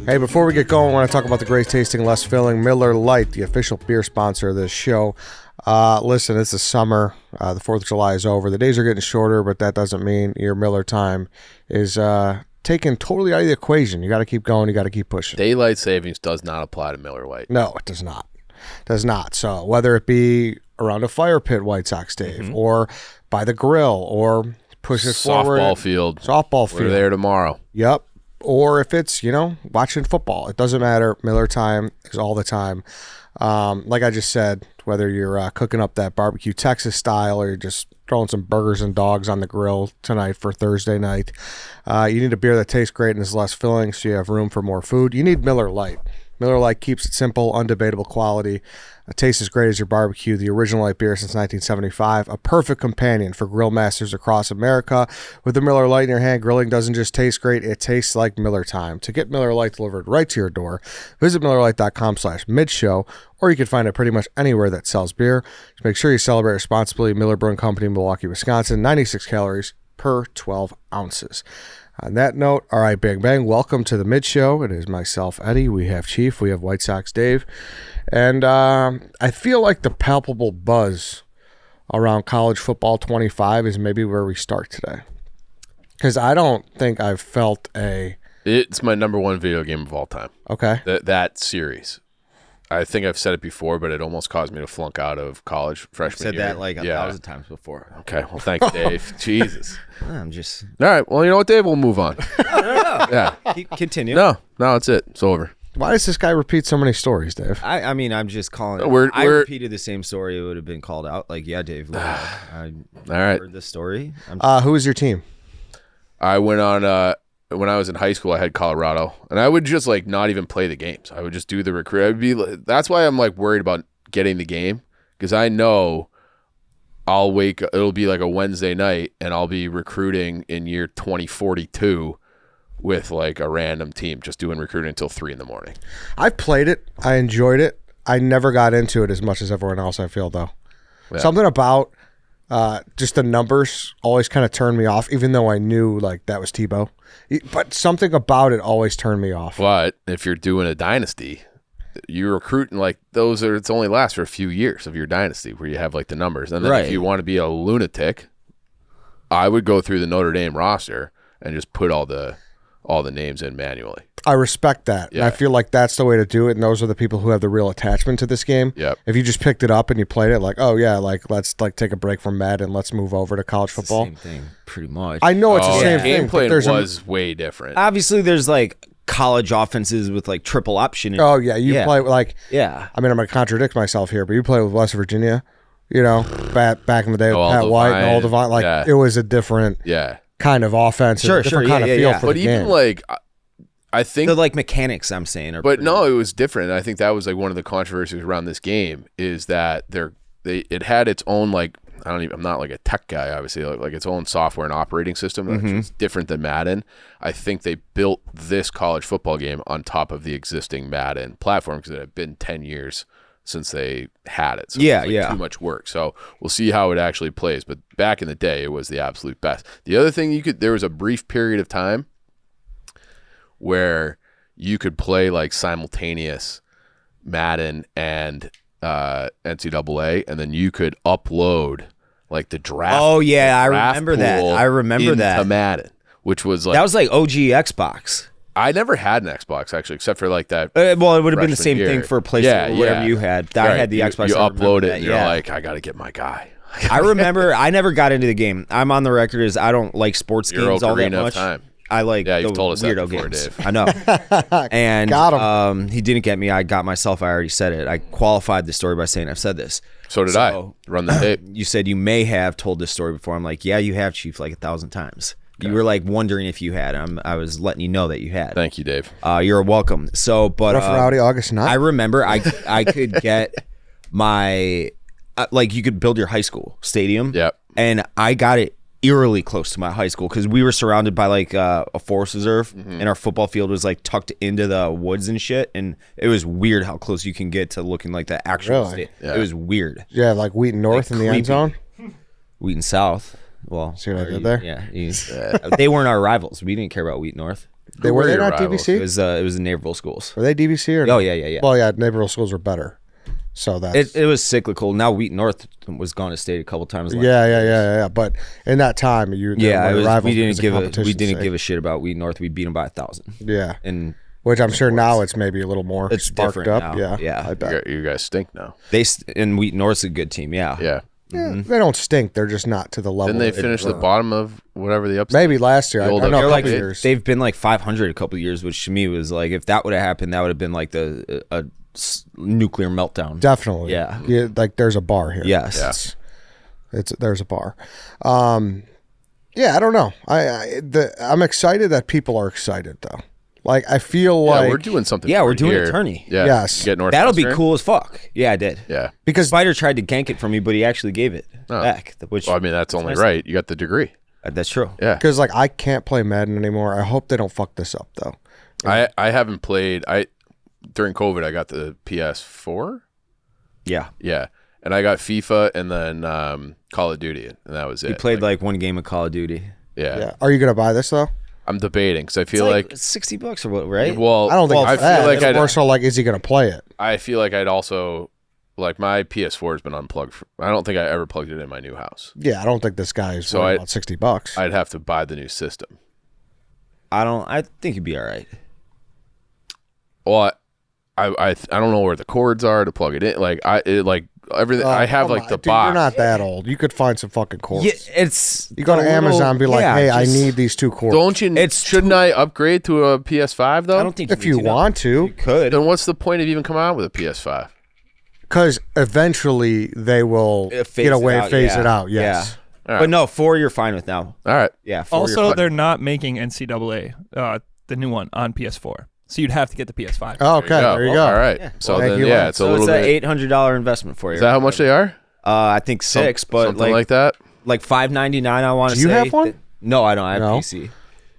Hey, before we get going, I want to talk about the great tasting, less filling Miller Lite, the official beer sponsor of this show. Listen, it's the summer. The 4th of July is over. The days are getting shorter, but that doesn't mean your Miller time is taken totally out of the equation. You got to keep going. You got to keep pushing. Daylight savings does not apply to Miller Lite. No, it does not. Does not. So whether it be around a fire pit, White Sox Dave, or by the grill, or push it forward. Softball field. We're there tomorrow. Yep. Or if it's, watching football. It doesn't matter. Miller time is all the time. Like I just said, whether you're cooking up that barbecue Texas style or you're just throwing some burgers and dogs on the grill tonight for Thursday night, you need a beer that tastes great and is less filling so you have room for more food. You need Miller Lite. Miller Lite keeps it simple, undebatable quality. It tastes as great as your barbecue. The original light beer since 1975. A perfect companion for grill masters across America. With the Miller Lite in your hand, grilling doesn't just taste great, it tastes like Miller time. To get Miller Lite delivered right to your door, visit MillerLite.com/midshow, or you can find it pretty much anywhere that sells beer. Just make sure you celebrate responsibly. Miller Brewing Company, Milwaukee, Wisconsin. 96 calories per 12 ounces. On that note, all right, Bang Bang, welcome to the Mid Show. It is myself, Eddie. We have Chief. We have White Sox Dave. And I feel like the palpable buzz around college football 25 is maybe where we start today. Because I don't think I've felt It's my number one video game of all time. Okay. That series. I think I've said it before, but it almost caused me to flunk out of college freshman year. Said that like 1,000 times before. Okay, well, thanks, Dave. Jesus. I'm just... All right, well, you know what, Dave? We'll move on. No. Yeah. Continue. No, that's it. It's over. Why does this guy repeat so many stories, Dave? I mean, I'm just calling it. We're- I repeated the same story. It would have been called out. Like, yeah, Dave. I All right. heard this story. Who is your team? I went on... when I was in high school, I had Colorado, and I would just not even play the games. I would just do the recruit. That's why I'm worried about getting the game, because I know it'll be like a Wednesday night, and I'll be recruiting in year 2042 with a random team, just doing recruiting until 3 a.m. I played it. I enjoyed it. I never got into it as much as everyone else, I feel, though. Yeah. Something about just the numbers always kind of turned me off, even though I knew that was Tebow. But something about it always turned me off. But if you're doing a dynasty, you're recruiting it's only lasts for a few years of your dynasty where you have the numbers. And then if you want to be a lunatic, I would go through the Notre Dame roster and just put all the names in manually. I respect that. Yeah. And I feel like that's the way to do it. And those are the people who have the real attachment to this game. Yep. If you just picked it up and you played it let's take a break from Madden and let's move over to college football. Same thing, pretty much. I know it's the same thing. Gameplay was way different. Obviously, there's college offenses with triple option. Oh, yeah. You play Yeah. I mean, I'm going to contradict myself here, but you play with West Virginia, back in the day with Pat White and All Devine. It was a different kind of offense. Sure, different kind of feel for but the even game. I think the mechanics I'm saying are no, it was different. I think that was one of the controversies around this game is that it had its own I'm not a tech guy, obviously, its own software and operating system which is different than Madden. I think they built this college football game on top of the existing Madden platform because it had been 10 years since they had it. So it was too much work. So we'll see how it actually plays. But back in the day, it was the absolute best. The other thing there was a brief period of time where you could play simultaneous Madden and NCAA, and then you could upload the draft. Oh yeah, I draft remember that. pool I remember into that. Madden, which was that was OG Xbox. I never had an Xbox actually, except for that. Well, it would have been the freshman same thing year. for PlayStation, whatever you had. I had the Xbox. You upload it, that, and you're I got to get my guy. I remember. I never got into the game. I'm on the record as I don't like sports games all that much. Time. I like you've the told us weirdo that before, games. Dave. I know. And Got him. He didn't get me. I got myself. I already said it. I qualified the story by saying I've said this. So did I. Run the tape. You said you may have told this story before. I'm like, yeah, you have, Chief, 1,000 times. Okay. You were wondering if you had. I was letting you know that you had. Thank you, Dave. You're welcome. So, but Rough Rowdy, August 9th. I remember I could get my you could build your high school stadium. Yep. And I got it eerily close to my high school because we were surrounded by a forest reserve, and our football field was tucked into the woods and shit, and it was weird how close you can get to looking like the actual state. Yeah. It was weird. Yeah, Wheaton North in the end zone. Wheaton South. Well, see what I did there? Yeah, they weren't our rivals. We didn't care about Wheaton North. They Who were were they your not rivals? It DVC? was the Naperville schools. Were they DVC or? Oh yeah. Well, yeah, Naperville schools were better. So that's It was cyclical. Now Wheaton North was gone to state a couple times. yeah. But in that time, we didn't give a shit about Wheaton North. We beat them by 1,000. Yeah, And which I'm sure now it's maybe a little more it's sparked different up. now. Yeah, I bet. You guys stink now. and Wheaton North's a good team. Yeah. Yeah. Yeah, they don't stink. They're just not to the level. Didn't they that finish the were. bottom of whatever the upstate? Maybe last year. I The old don't know. A upstate. couple Like years. they've been like 500 a couple of years, which to me was like, if that would have happened, that would have been like a nuclear meltdown. Definitely. Yeah. Like there's a bar here. Yes. There's a bar. Yeah, I don't know. I'm excited that people are excited though. Like I feel Yeah, like we're doing something. Yeah, we're different doing here. a tourney. Yeah. Yes. You get That'll be Northwestern? cool as fuck. Yeah, I did. Yeah. because Spider tried to gank it from me, but he actually gave it back. Which Well, I mean, that's only nice. right. You got the degree. That's true. Yeah. because like I can't play Madden anymore. I hope they don't fuck this up though. I haven't played. During COVID, I got the PS4. Yeah. Yeah. And I got FIFA and then Call of Duty, and that was it. He played like one game of Call of Duty. Yeah. Yeah. Are you gonna buy this though? I'm debating because I feel It's like $60 or what, right? well, I don't think I it's feel that. like It's more so like, is he gonna play it? I feel like I'd also like my PS4 has been unplugged. I don't think I ever plugged it in my new house. Yeah, I don't think this guy is So worried about $60. I'd have to buy the new system. I think he'd be all right. Well, I don't know where the cords are to plug it in. Like everything. I have Come like on, the dude, box. You're not that old. You could find some fucking cords. Yeah, it's You go to Amazon and be like, hey, I need these 2 cords. Don't you? Shouldn't I upgrade to a PS5 though? I don't think if you want to, You could. Then what's the point of even coming out with a PS5? because eventually they will Phase it out. Yes. All right. But no, 4 you're fine with now. All right. Yeah. 4 you're Also, fine. they're not making NCAA, the new one, on PS4. So you'd have to get the PS5. Oh, okay, there you go. All right. Yeah. So Thank then, you, yeah, Lance. it's a So little it's bit. an $800 investment for you. Is that how much they are? I think 6, but something like that. like $5.99. I want to Do say. you have one? No, I don't. I have No? PC.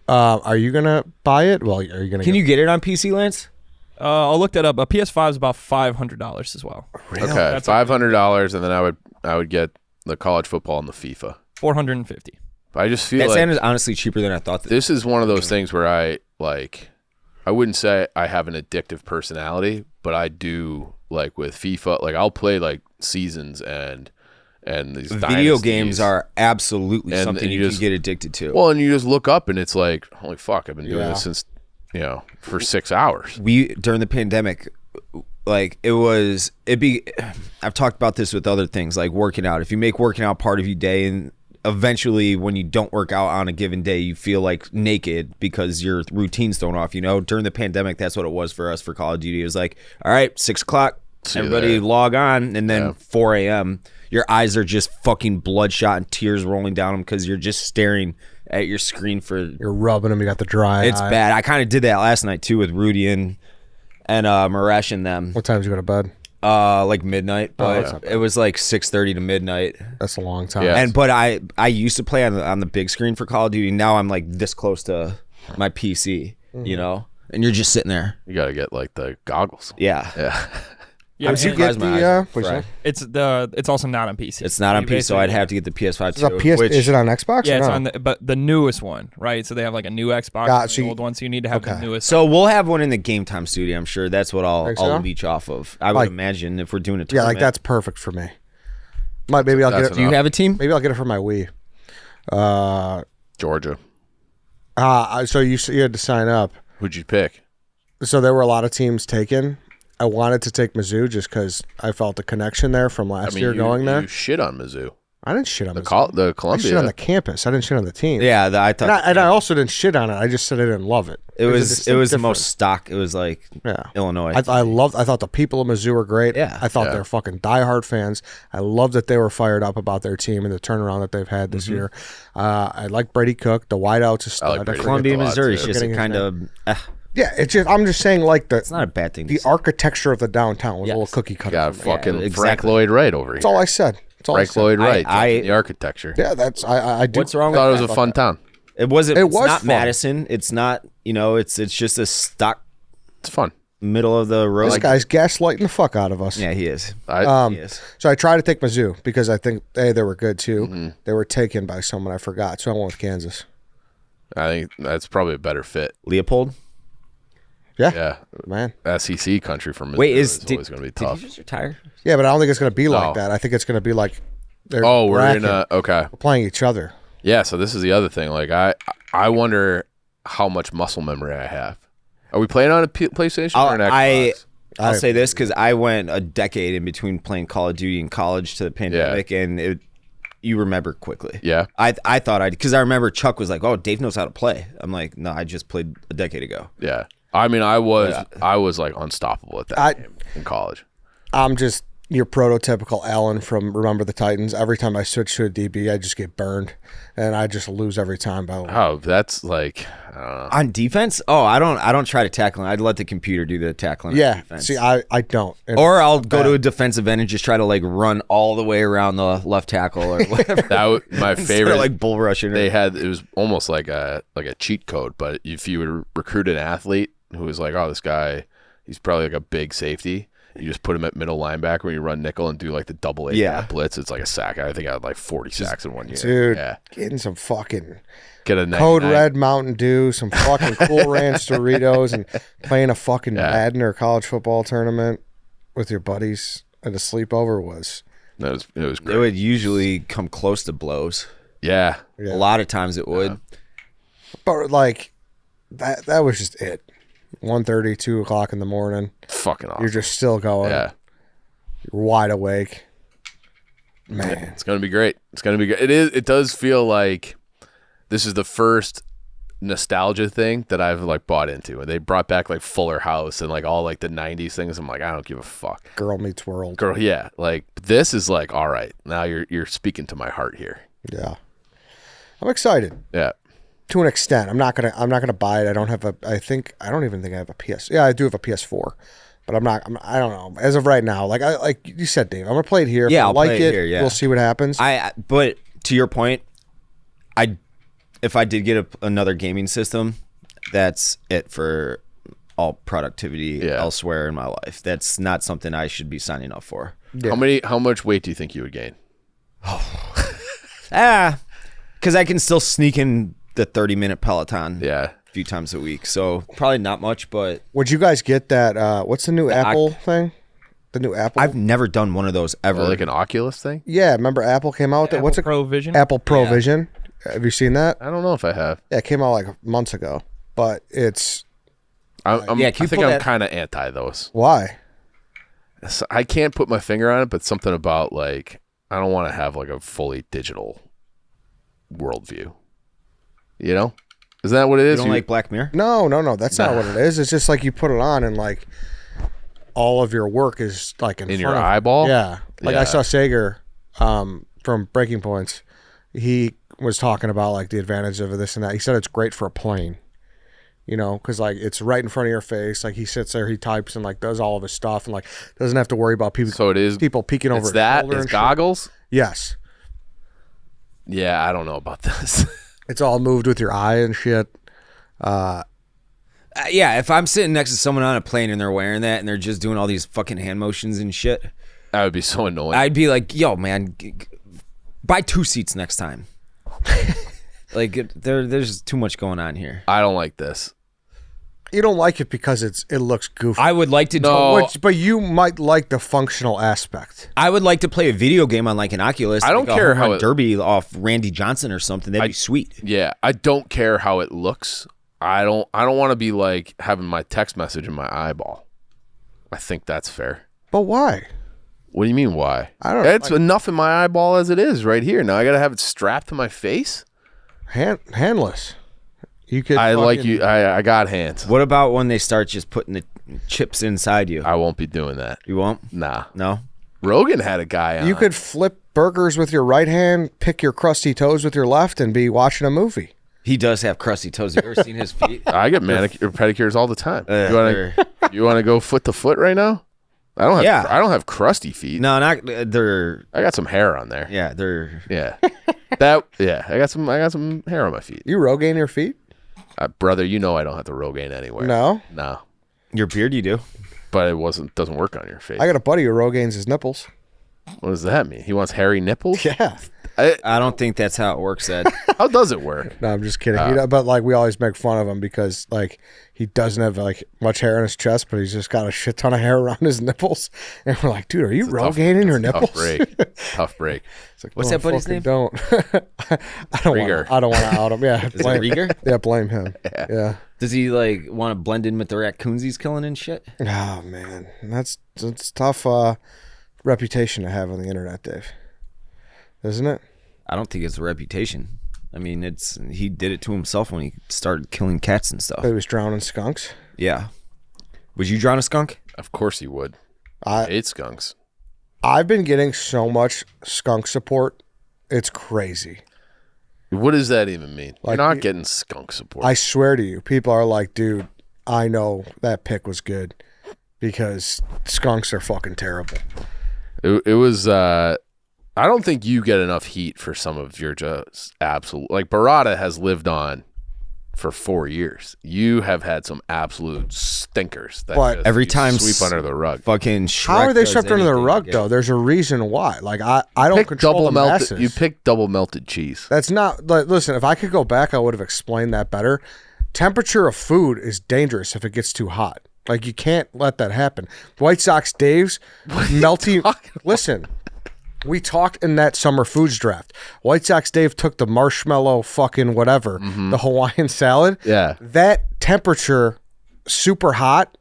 Are you gonna buy it? Well, are you gonna? Can you get it on PC, Lance? I'll look that up. A PS5 is about $500 as well. Okay, That's $500, and then I would get the college football and the FIFA. $450. I just feel That's like honestly cheaper than I thought. this is one of those things where I wouldn't say I have an addictive personality, but I do like with FIFA. Like I'll play like seasons and these Video dynasties. games are absolutely And something you just- can get addicted to. Well, and you just look up and it's like, holy fuck, I've been doing Yeah. this since for 6 hours. We during the pandemic, like I've talked about this with other things like working out. If you make working out part of your day, and eventually when you don't work out on a given day, you feel like naked because your routine's thrown off. During the pandemic, that's what it was for us for Call of Duty. It was like, all right, 6 o'clock, See you everybody there. log on, and then Yeah. 4 a.m. your eyes are just fucking bloodshot and tears rolling down them because you're just staring at your screen for. You're rubbing them. You got the dry. It's eye. bad. I kind of did that last night too with Rudy and Maresh and them. What time did you go to bed? Like midnight, that's but not it was like 6:30 to midnight. That's a long time. Yeah. But I used to play on the big screen for Call of Duty. Now I'm like this close to my PC, and you're just sitting there. You got to get like the goggles. Yeah. Yeah. Yeah, Did you and get surprised my the? eyes What'd you fry. say? it's also not on PC. It's not on You PC, so I'd basically- have to get the PS5 Is it, too. PS, which, is it on Xbox? Yeah, or it's no? on but the newest one, right? So they have like a new Xbox, Got- and so the you- old one. So you need to have the okay. newest. so we'll have one in the Game Time studio. I'm sure that's what I'll Think so? leech off of. I would Like- imagine if we're doing a Yeah, tournament. like that's perfect for me. Maybe I'll get That's it. Do you have a team? Maybe I'll get it for my Wii. Georgia. So you had to sign up. Who'd you pick? So there were a lot of teams taken. I wanted to take Mizzou just because I felt the connection there from last year going there. You shit on Mizzou. I didn't shit on The Mizzou. the I Columbia. shit on the campus. I didn't shit on the team. Yeah, I thought And I also didn't shit on it. I just said I didn't love it. it was a the distinct most stock. It was like Yeah. Illinois. I thought the people of Mizzou were great. Yeah. I thought Yeah. they're fucking diehard fans. I love that they were fired up about their team and the turnaround that they've had this year. I like Brady Cook. The wideouts is stud. like Brady Columbia, a lot, Missouri is too. just Forgetting a his kind of. Yeah, it's just I'm just saying like It's not a bad thing. the architecture of the downtown was a Yes. little cookie cutter. Got for me. fucking exactly. Frank Lloyd Wright over here. That's all I said. That's all I Frank said. Lloyd Wright. I- the architecture. Yeah, that's I do. What's wrong I thought it with was that? a fun town. It wasn't. It It's was not fun. Madison. It's not. It's just a stock It's fun. middle of the road. This guy's gaslighting the fuck out of us. Yeah, he is. I, Um, He is. So I tried to take Mizzou because I think they were good too. Mm-hmm. They were taken by someone I forgot, so I went with Kansas. I think that's probably a better fit. Leopold. Yeah, man. SEC country from Missouri. Wait, is always going to be did tough. you just retire? Yeah, but I don't think it's going to be like No. that. I think it's going to be like they're We're in a okay. we're playing each other. Yeah, so this is the other thing. Like I wonder how much muscle memory I have. Are we playing on a PlayStation or an Xbox? I'll say this because I went a decade in between playing Call of Duty and college to the pandemic, and you remember quickly. Yeah. I thought because I remember Chuck was like, "Oh, Dave knows how to play." I'm like, "No, I just played a decade ago." Yeah. I mean, I was like unstoppable at that game in college. I'm just your prototypical Allen from Remember the Titans. Every time I switch to a DB, I just get burned, and I just lose every time. By the way. Oh, that's like I don't know. On defense, I don't try to tackle. I'd let the computer do the tackling. On Yeah, defense. see, I don't. And Or I'll go to a defensive end and just try to like run all the way around the left tackle or whatever. My Instead favorite, of, like bull rushing. it was almost like a cheat code. But if you would recruit an athlete who was like, oh, this guy, he's probably like a big safety. You just put him at middle linebacker when you run nickel and do like the double A blitz. It's like a sack. I think I had like 40 sacks in 1 year. dude, Yeah. getting some fucking Get a Code 99. Red Mountain Dew, some fucking Cool Ranch Doritos, and playing a fucking Madden or college football tournament with your buddies at a sleepover was. It was It great. would usually come close to blows. Yeah. Yeah. A lot of times it would. But like that was just it. 1:30, 2 o'clock in the morning. Fucking awesome. You're just still going. Yeah. You're wide awake. Man. It's going to be great. It's going to be good. It does feel like this is the first nostalgia thing that I've like bought into. And they brought back like Fuller House and like all like the 90s things. I'm like, I don't give a fuck. Girl Meets World. Girl, yeah. Like this is like, all right, now you're speaking to my heart here. Yeah. I'm excited Yeah. to an extent. I'm not gonna buy it. I don't even think I have a PS. Yeah, I do have a PS4. But I don't know. As of right now, like you said, Dave, I'm gonna play it here. Yeah, If I I'll like play it here, yeah. We'll see what happens. But to your point, if I did get another gaming system, that's it for all productivity elsewhere in my life. That's not something I should be signing up for. Yeah. How much weight do you think you would gain? Because I can still sneak in the 30-minute Peloton Yeah. a few times a week. So probably not much, but Would you guys get that? What's the new Apple thing? The new Apple. I've never done one of those ever. Like an Oculus thing? Yeah, remember Apple came out with it? What's it? Pro Vision? Apple Pro Vision. Have you seen that? I don't know if I have. Yeah, it came out like months ago. But it's Yeah, can you I think pull I'm that- kind of anti those. why? So I can't put my finger on it, but something about like I don't want to have like a fully digital worldview. You know, isn't that what it You is? don't like Black Mirror? No. That's not what it is. It's just like you put it on and like all of your work is like in in front your of eyeball? Yeah. Like Yeah. I saw Sager from Breaking Points. He was talking about like the advantage of this and that. He said it's great for a plane. You know, because like it's right in front of your face. Like he sits there, he types and like does all of his stuff and like doesn't have to worry about people. So it is people peeking over It's his that. shoulder It's and shit. goggles. Yes, Yeah, I don't know about this. it's all moved with your eye and shit. Yeah, if I'm sitting next to someone on a plane and they're wearing that and they're just doing all these fucking hand motions and shit, That would be so annoying. I'd be like, yo, man, buy 2 seats next time. Like, there's too much going on here. I don't like this. You don't like it because it looks goofy. I would like to No. But you might like the functional aspect. I would like to play a video game on like an Oculus. I don't like a care home how run it- derby off Randy Johnson or something. That'd be sweet. Yeah, I don't care how it looks. I don't want to be like having my text message in my eyeball. I think that's fair. But why? What do you mean why? I don't- It's enough in my eyeball as it is right here. Now I got to have it strapped to my face? Handless. You could. I like fucking- you. I got hands. What about when they start just putting the chips inside you? I won't be doing that. You won't? Nah. No? Rogan had a guy on. You could flip burgers with your right hand, pick your crusty toes with your left, and be watching a movie. He does have crusty toes. Have you ever seen his feet? I get pedicures all the time. They're- You want to go foot to foot right now? I don't have. Yeah. I don't have crusty feet. No, not they're. I got some hair on there. Yeah, they're. Yeah. I got some hair on my feet. You Rogaine your feet? Brother, you know I don't have the Rogaine anywhere. No. No. Your beard, you do. But it doesn't work on your face. I got a buddy who Rogaines his nipples. What does that mean? He wants hairy nipples? Yeah. I don't think that's how it works, Ed. How does it work? No, I'm just kidding. But like we always make fun of him because like he doesn't have like much hair on his chest, but he's just got a shit ton of hair around his nipples. And we're like, dude, are you rogating your nipples? Tough break. It's like, What's that buddy's name? Don't. I don't want to out him. Yeah, Is it Rieger? Yeah, blame him. Yeah. Does he like want to blend in with the raccoons he's killing and shit? Oh man, that's tough reputation to have on the internet, Dave. Isn't it? I don't think it's a reputation. I mean, he did it to himself when he started killing cats and stuff. He was drowning skunks. Yeah. Would you drown a skunk? Of course you would. I hate skunks. I've been getting so much skunk support. It's crazy. What does that even mean? Like, You're not getting skunk support. I swear to you, people are like, dude, I know that pick was good because skunks are fucking terrible. It was, I don't think you get enough heat for some of your just absolute, like Barada has lived on for 4 years. You have had some absolute stinkers that But just every you time sweep under the rug. Fucking Shrek How are they does swept under the anything rug, to though? get- There's a reason why. Like, I don't control the masses. You picked double melted cheese. That's not, like, listen, if I could go back, I would have explained that better. Temperature of food is dangerous if it gets too hot. Like, you can't let that happen. White Sox Dave's melty. Listen, we talked in that summer foods draft. White Sox Dave took the marshmallow fucking whatever, the Hawaiian salad. Yeah. That temperature, super hot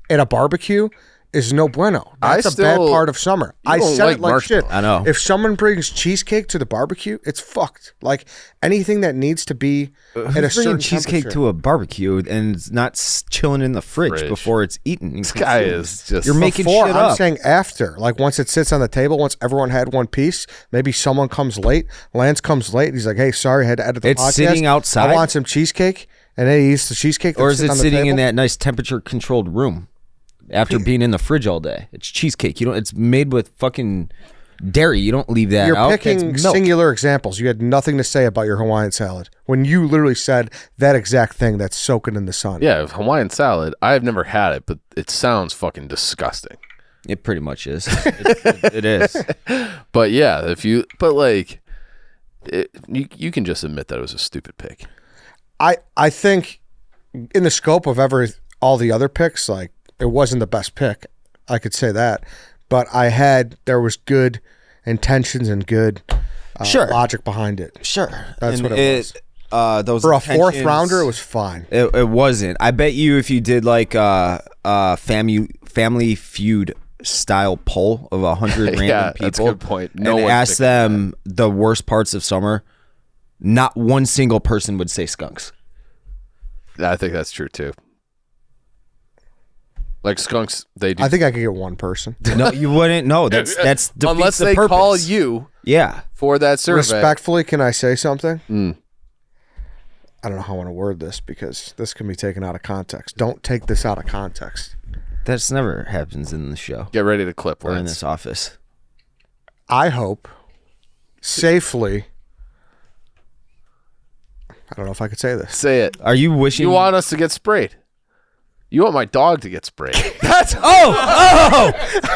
at a barbecue, is no bueno. That's a bad part of summer. I don't said like it like shit. I know. If someone brings cheesecake to the barbecue, it's fucked. Like anything that needs to be at a Who's bringing certain cheesecake temperature. to a barbecue and it's not chilling in the fridge before it's eaten? This guy is just. You're making Before, shit I'm up. saying after. Like once it sits on the table, once everyone had one piece, maybe someone comes late. Lance comes late. He's like, hey, sorry, I had to edit the It's podcast. sitting outside? I want some cheesecake. And then he eats the cheesecake. Or is it on the sitting in table. that nice temperature controlled room after being in the fridge all day? It's cheesecake. It's made with fucking dairy. You don't leave that You're out. picking That's milk. singular examples. You had nothing to say about your Hawaiian salad when you literally said that exact thing that's soaking in the sun. Yeah, Hawaiian salad. I have never had it, but it sounds fucking disgusting. It pretty much is. It is. But yeah, you can just admit that it was a stupid pick. I think in the scope of all the other picks, like it wasn't the best pick. I could say that, but there was good intentions and good logic behind it. Sure. That's And what it was. Those For a fourth intentions- rounder, it was fine. It wasn't. I bet you if you did like family feud style poll of 100 random Yeah, people, that's a good point. No and one's ask picking them the worst parts of summer, not one single person would say skunks. I think that's true too. Like skunks, they do. I think I could get one person. No, you wouldn't. No, that's defeats unless the they purpose. call you Yeah. for that survey. Respectfully, can I say something? I don't know how I want to word this because this can be taken out of context. Don't take this out of context. That's never happens in the show Get ready to clip or in Lance. this office. I hope safely. I don't know if I could say this. Say it. Are you wishing You want us to get sprayed? You want my dog to get sprayed? that's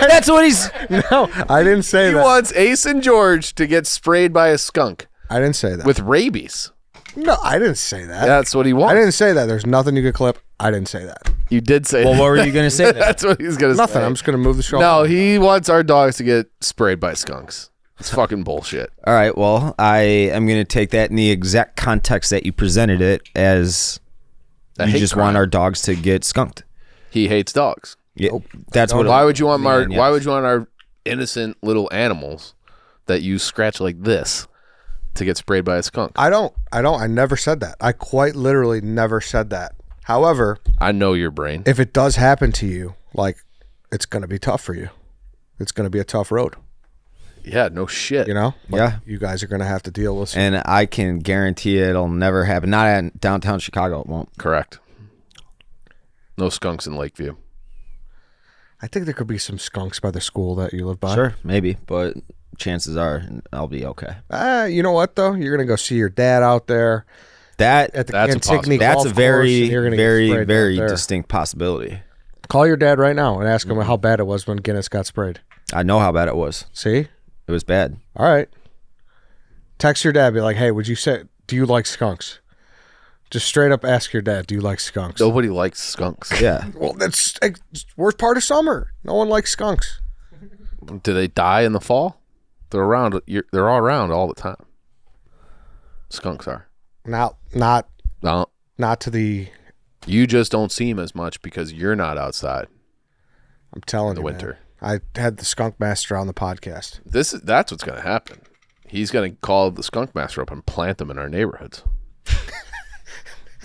that's what he's No, I didn't say He that. wants Ace and George to get sprayed by a skunk I didn't say that. with rabies. No, I didn't say that. That's what he wants. I didn't say that. There's nothing you could clip. I didn't say that. You did say Well, that. what were you going to say then? That's what he's going to say. Nothing. I'm just going to move the show. No, he wants our dogs to get sprayed by skunks. It's fucking bullshit. All right, well, I am going to take that in the exact context that you presented it as A you hate just crime. want our dogs to get skunked. He hates dogs. Yeah, that's what. Why would you want Man, Why yes. would you want our innocent little animals that you scratch like this to get sprayed by a skunk? I don't. I never said that. I quite literally never said that. However, I know your brain. if it does happen to you, like, it's going to be tough for you. It's going to be a tough road. Yeah, no shit. You know? Like, Yeah. You guys are going to have to deal with some. And I can guarantee it'll never happen. Not in downtown Chicago. It won't. Correct. No skunks in Lakeview. I think there could be some skunks by the school that you live by. Sure, maybe, but chances are I'll be okay. You know what, though? You're going to go see your dad out there That at the That's a Antigone that's golf a course, very, and you're gonna get very, sprayed very out there. distinct possibility. Call your dad right now and ask him how bad it was when Guinness got sprayed. I know how bad it was. See? It was bad. All right. Text your dad, be like, hey, do you like skunks? Just straight up ask your dad, do you like skunks? Nobody likes skunks. Yeah. Well, that's worst part of summer. No one likes skunks. Do they die in the fall? They're around. They're all around all the time. Skunks are. Not No, to the. you just don't see them as much because you're not outside I'm telling in the you, winter. man. I had the skunk master on the podcast. That's what's going to happen. He's going to call the skunk master up and plant them in our neighborhoods.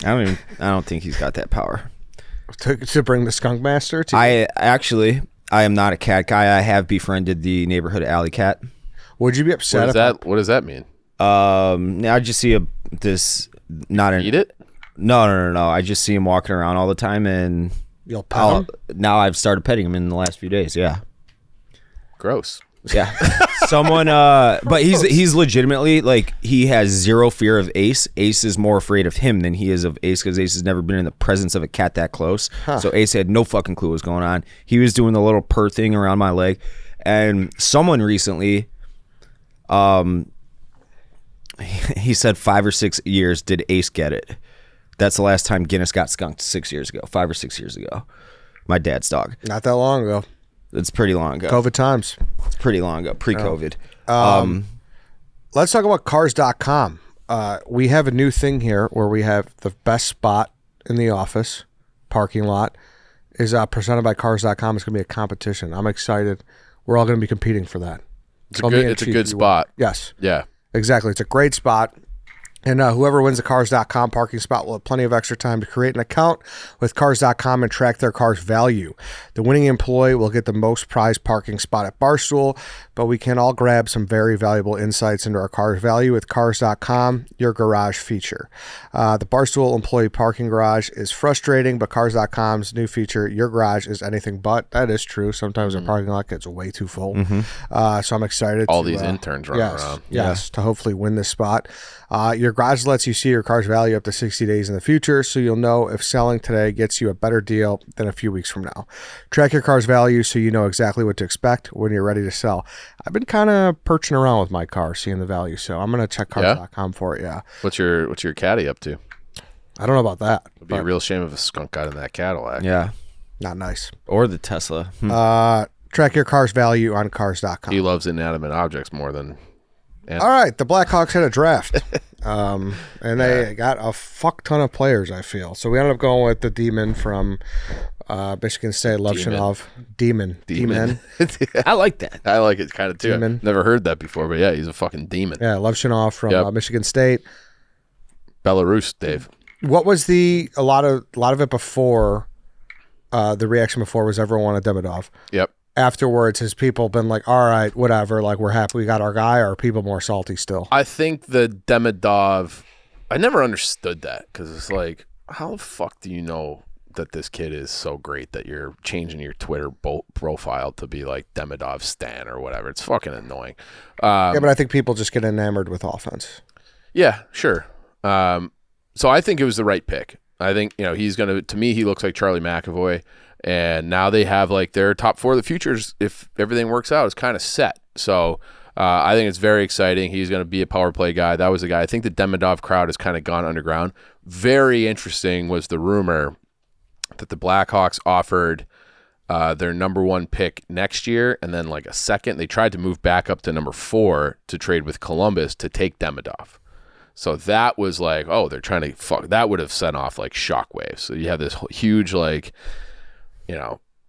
I don't think he's got that power. To bring the skunk master to. I am not a cat guy. I have befriended the neighborhood alley cat. Would you be upset? What does that mean? I just see Eat it? No. I just see him walking around all the time, and You'll pet him? now I've started petting him in the last few days. Yeah. Gross. Yeah. Someone but he's legitimately like, he has zero fear of Ace. Ace is more afraid of him than he is of Ace, because Ace has never been in the presence of a cat that close. So Ace had no fucking clue what was going on. He was doing the little purr thing around my leg, and someone recently he said 5 or 6 years did Ace get it. That's the last time Guinness got skunked, 6 years ago, 5 or 6 years ago. My dad's dog. Not that long ago. It's pretty long ago. COVID times. It's pretty long ago, pre-COVID. Let's talk about cars.com. We have a new thing here where we have the best spot in the office, parking lot, is presented by cars.com. It's going to be a competition. I'm excited. We're all going to be competing for that. It's a good spot. Yes. Yeah. Exactly. It's a great spot. And whoever wins the cars.com parking spot will have plenty of extra time to create an account with cars.com and track their car's value. The winning employee will get the most prized parking spot at Barstool, but we can all grab some very valuable insights into our car's value with cars.com, your garage feature. The Barstool employee parking garage is frustrating, but cars.com's new feature, your garage is anything but. That is true. Sometimes the parking lot gets way too full. So I'm excited. All these interns running around. Yes, to hopefully win this spot. Your garage lets you see your car's value up to 60 days in the future, so you'll know if selling today gets you a better deal than a few weeks from now. Track your car's value so you know exactly what to expect when you're ready to sell. I've been kind of perching around with my car, seeing the value, so I'm going to check cars.com for it, yeah. What's your caddy up to? I don't know about that. It'd be a real shame if a skunk got in that Cadillac. Yeah. Not nice. Or the Tesla. Track your car's value on cars.com. He loves inanimate objects more than... All right, the Blackhawks had a draft, and they got a fuck ton of players, I feel. So we ended up going with the Demon from Michigan State, Levchinov. Demon. I like that. I like it kind of too. Demon. Never heard that before, but yeah, he's a fucking demon. Yeah, Levchinov from Michigan State. Belarus, Dave. What was a lot of it before, the reaction before was everyone wanted Demidov. Yep. Afterwards, has people been like, all right, whatever, like we're happy we got our guy, or are people more salty still? I think the Demidov, I never understood that, because it's like, how the fuck do you know that this kid is so great that you're changing your Twitter profile to be like Demidov Stan or whatever? It's fucking annoying. Yeah, but I think people just get enamored with offense. Yeah, sure. So I think it was the right pick. I think, he's going to me, he looks like Charlie McAvoy. And now they have like their top 4 of the futures, if everything works out, is kind of set. So I think it's very exciting. He's going to be a power play guy. That was the guy. I think the Demidov crowd has kind of gone underground. Very interesting was the rumor that the Blackhawks offered their number 1 pick next year and then like a second. They tried to move back up to number 4 to trade with Columbus to take Demidov. So that was like, oh, they're trying to that would have sent off like shockwaves. So you have this huge like,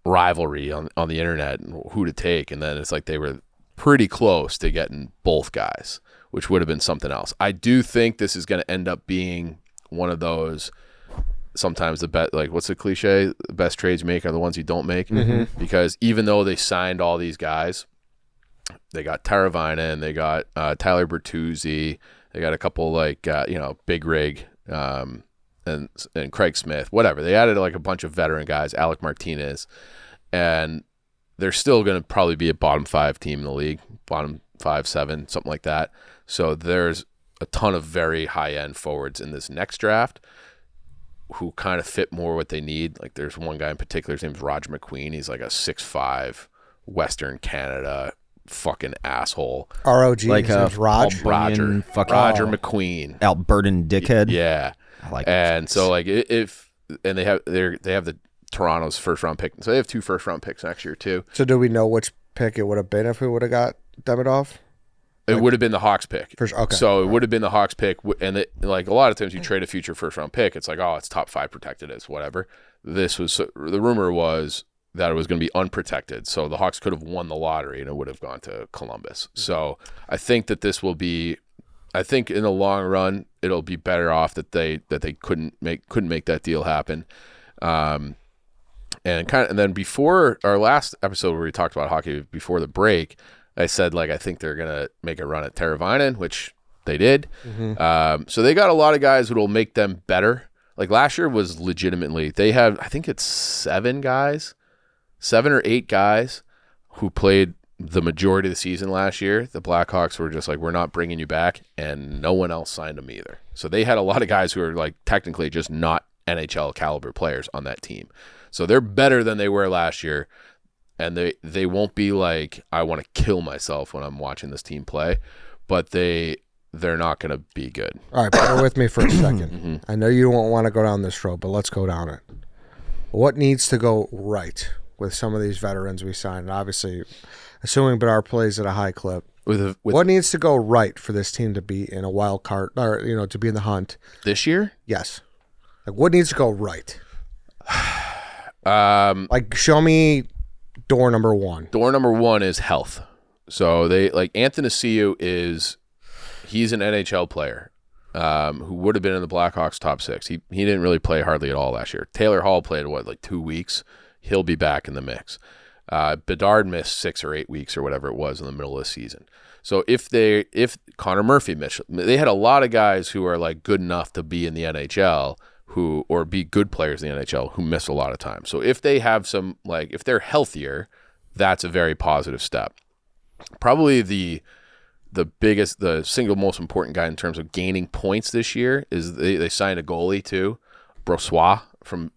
rivalry on the internet and who to take. And then it's like they were pretty close to getting both guys, which would have been something else. I do think this is going to end up being one of those, sometimes the best, like what's the cliche? The best trades you make are the ones you don't make. Mm-hmm. Because even though they signed all these guys, they got Taravainen, they got Tyler Bertuzzi, they got a couple like, Big Rig, and Craig Smith, whatever. They added like a bunch of veteran guys, Alec Martinez, and they're still going to probably be a bottom 5 team in the league, bottom 5, 7, something like that. So there's a ton of very high-end forwards in this next draft who kind of fit more what they need. Like there's one guy in particular, his name's Roger McQueen. He's like a 6'5", Western Canada fucking asshole. ROG, Like his name's Raj. Roger McQueen. Albertan dickhead. Yeah. I like and those so like and they have the Toronto's first round pick. So they have 2 first round picks next year too. So do we know which pick it would have been if we would have got Demidov? It would have been the Hawks pick. Okay. So it would have been the Hawks pick. And like a lot of times you trade a future first round pick, it's like, oh, it's top 5 protected, it's whatever. The rumor was that it was going to be unprotected. So the Hawks could have won the lottery and it would have gone to Columbus. So I think that this will be, I think in the long run, it'll be better off that they couldn't make that deal happen. And then before our last episode where we talked about hockey before the break, I said, like, I think they're going to make a run at Teravainen, which they did. So they got a lot of guys who will make them better. Like last year was legitimately, they had, I think it's 7 or 8 guys who played the majority of the season last year. The Blackhawks were just like, we're not bringing you back, and no one else signed them either. So they had a lot of guys who are like technically just not NHL caliber players on that team. So they're better than they were last year. And they won't be like, I want to kill myself when I'm watching this team play, but they're not going to be good. All right, bear with me for a second. I know you won't want to go down this road, but let's go down it. What needs to go right with some of these veterans we signed? And obviously, assuming Bedard plays at a high clip, what needs to go right for this team to be in a wild card, or to be in the hunt this year? Yes. Like, what needs to go right? Like, show me door number 1. Door number 1 is health. So they like Athanasiou he's an NHL player who would have been in the Blackhawks top 6. He didn't really play hardly at all last year. Taylor Hall played like 2 weeks. He'll be back in the mix. Bedard missed 6 or 8 weeks or whatever it was in the middle of the season. So if Connor Murphy missed, they had a lot of guys who are like good enough to be in the NHL or be good players in the NHL who miss a lot of time. So if they have some, like, if they're healthier, that's a very positive step. Probably the single most important guy in terms of gaining points this year is they signed a goalie too, Brossoit.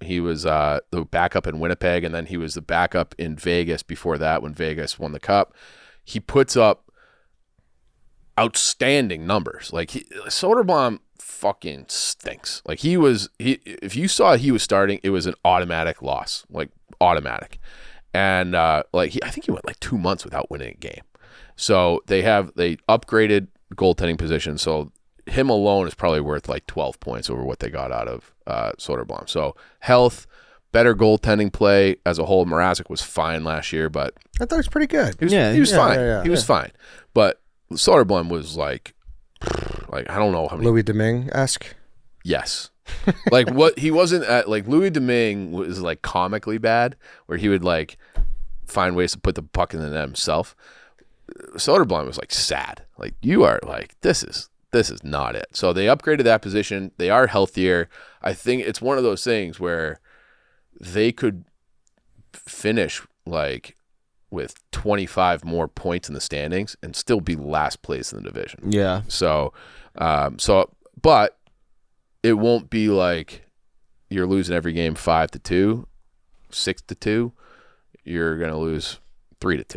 He was the backup in Winnipeg, and then he was the backup in Vegas before that when Vegas won the Cup. He puts up outstanding numbers. Like Soderblom fucking stinks. Like if you saw he was starting, it was an automatic loss, like automatic. And I think he went like 2 months without winning a game. So they upgraded goaltending position. So him alone is probably worth like 12 points over what they got out of Soderblom. So health, better goaltending play as a whole. Mrazek was fine last year, but I thought he was pretty good. He was fine. He was fine. But Soderblom was like I don't know how many. Louis Domingue-esque? Yes. Like what he wasn't at, like Louis Domingue was like comically bad, where he would like find ways to put the puck in the net himself. Soderblom was like sad. Like, you are like, this is not it. So they upgraded that position. They are healthier. I think it's one of those things where they could finish like with 25 more points in the standings and still be last place in the division. Yeah. So but it won't be like you're losing every game 5-2, 6-2. You're going to lose 3-2.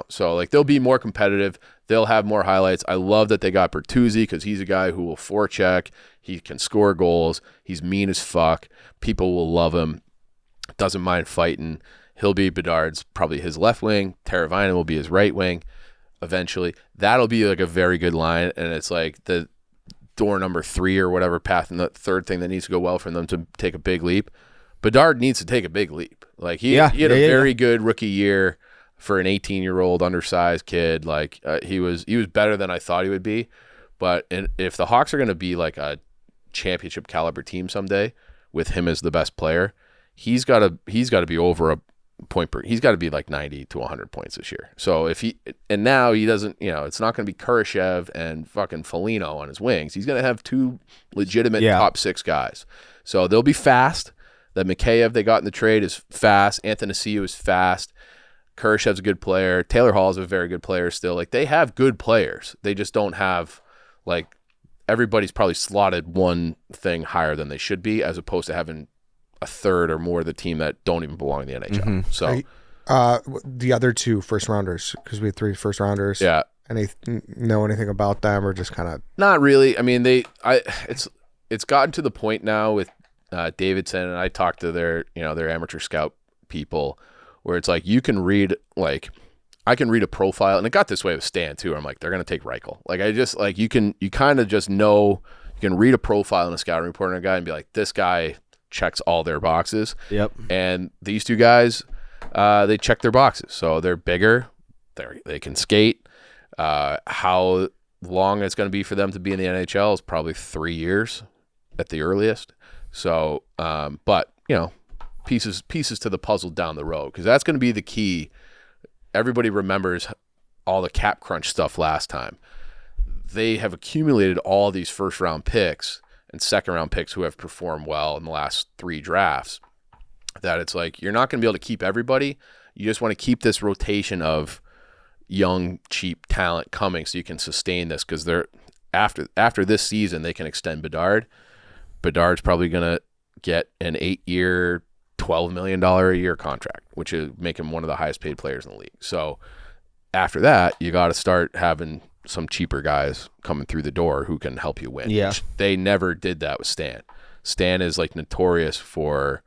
So like they'll be more competitive. They'll have more highlights. I love that they got Bertuzzi because he's a guy who will forecheck. He can score goals. He's mean as fuck. People will love him. Doesn't mind fighting. He'll be Bedard's probably his left wing. Teravainen will be his right wing eventually. That'll be like a very good line, and it's like the door number 3 or whatever path, and the third thing that needs to go well for them to take a big leap. Bedard needs to take a big leap. Like he had a very good rookie year for an 18-year-old undersized kid. Like he was better than I thought he would be. But if the Hawks are going to be like a championship caliber team someday with him as the best player, he's got to be over a point per. He's got to be like 90 to 100 points this year. So now he doesn't, it's not going to be Kurashev and fucking Foligno on his wings. He's going to have 2 legitimate top 6 guys. So they'll be fast. The Mikheyev they got in the trade is fast. Athanasiou is fast. Kurashev's a good player. Taylor Hall is a very good player still. Like, they have good players. They just don't have, like, everybody's probably slotted one thing higher than they should be, as opposed to having a third or more of the team that don't even belong in the NHL. So The other 2 first rounders, because we had 3 first rounders. Yeah. Know anything about them, or just kind of not really? I mean, it's gotten to the point now with Davidson, and I talked to their amateur scout people, where it's like you can read, like I can read a profile, and it got this way with Stan too. I'm like, they're gonna take Reichel. Like I just like you kind of just know, you can read a profile in a scouting report on a guy and be like, this guy checks all their boxes. Yep. And these 2 guys, they check their boxes. So they're bigger, they can skate. How long it's going to be for them to be in the NHL is probably 3 years at the earliest. So, but pieces to the puzzle down the road, because that's going to be the key. Everybody remembers all the cap crunch stuff last time. They have accumulated all these first round picks and second round picks who have performed well in the last 3 drafts, that it's like, you're not going to be able to keep everybody. You just want to keep this rotation of young, cheap talent coming so you can sustain this, because they're after this season they can extend Bedard. Bedard's probably going to get an 8-year, $12 million a year contract, which is make him one of the highest paid players in the league. So after that, you got to start having some cheaper guys coming through the door who can help you win. Yeah. They never did that with Stan. Stan is like notorious for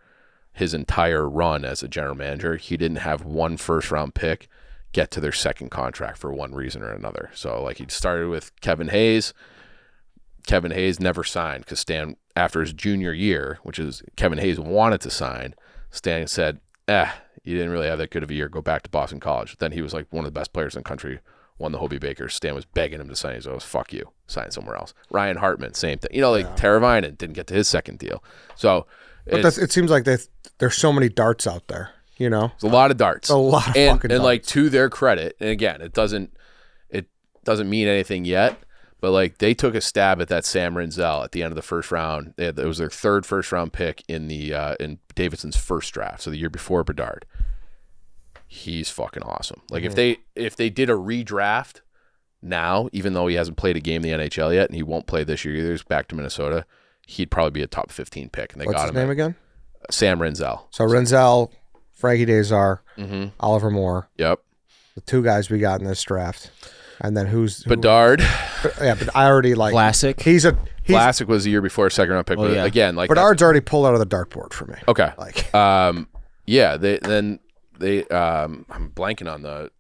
his entire run as a general manager. He didn't have 1 first round pick get to their second contract for one reason or another. So like he started with Kevin Hayes. Kevin Hayes never signed because Stan, after his junior year, which is Kevin Hayes wanted to sign, Stan said, you didn't really have that good of a year. Go back to Boston College. Then he was like one of the best players in the country, won the Hobie Baker. Stan was begging him to sign. He's like, fuck you, sign somewhere else. Ryan Hartman, same thing. Teravainen didn't get to his second deal. So it seems like there's so many darts out there. It's a lot of darts. A lot of fucking darts. And like, to their credit, and again, it doesn't mean anything yet, but like they took a stab at that Sam Rinzel at the end of the first round. It was their 3rd first round pick in in Davidson's first draft, so the year before Bedard. He's fucking awesome. Like if they did a redraft now, even though he hasn't played a game in the NHL yet, and he won't play this year either, he's back to Minnesota, he'd probably be a top 15 pick. And they What's got his him name again? Sam Rinzel. So Rinzel, Frankie Desar, Oliver Moore. Yep. The 2 guys we got in this draft. And then who? Bedard. Yeah, but I already like Classic. Classic was the year before, second round pick. Oh, yeah. Again, like Bedard's already pulled out of the dartboard for me. Okay. Like, yeah. I'm blanking on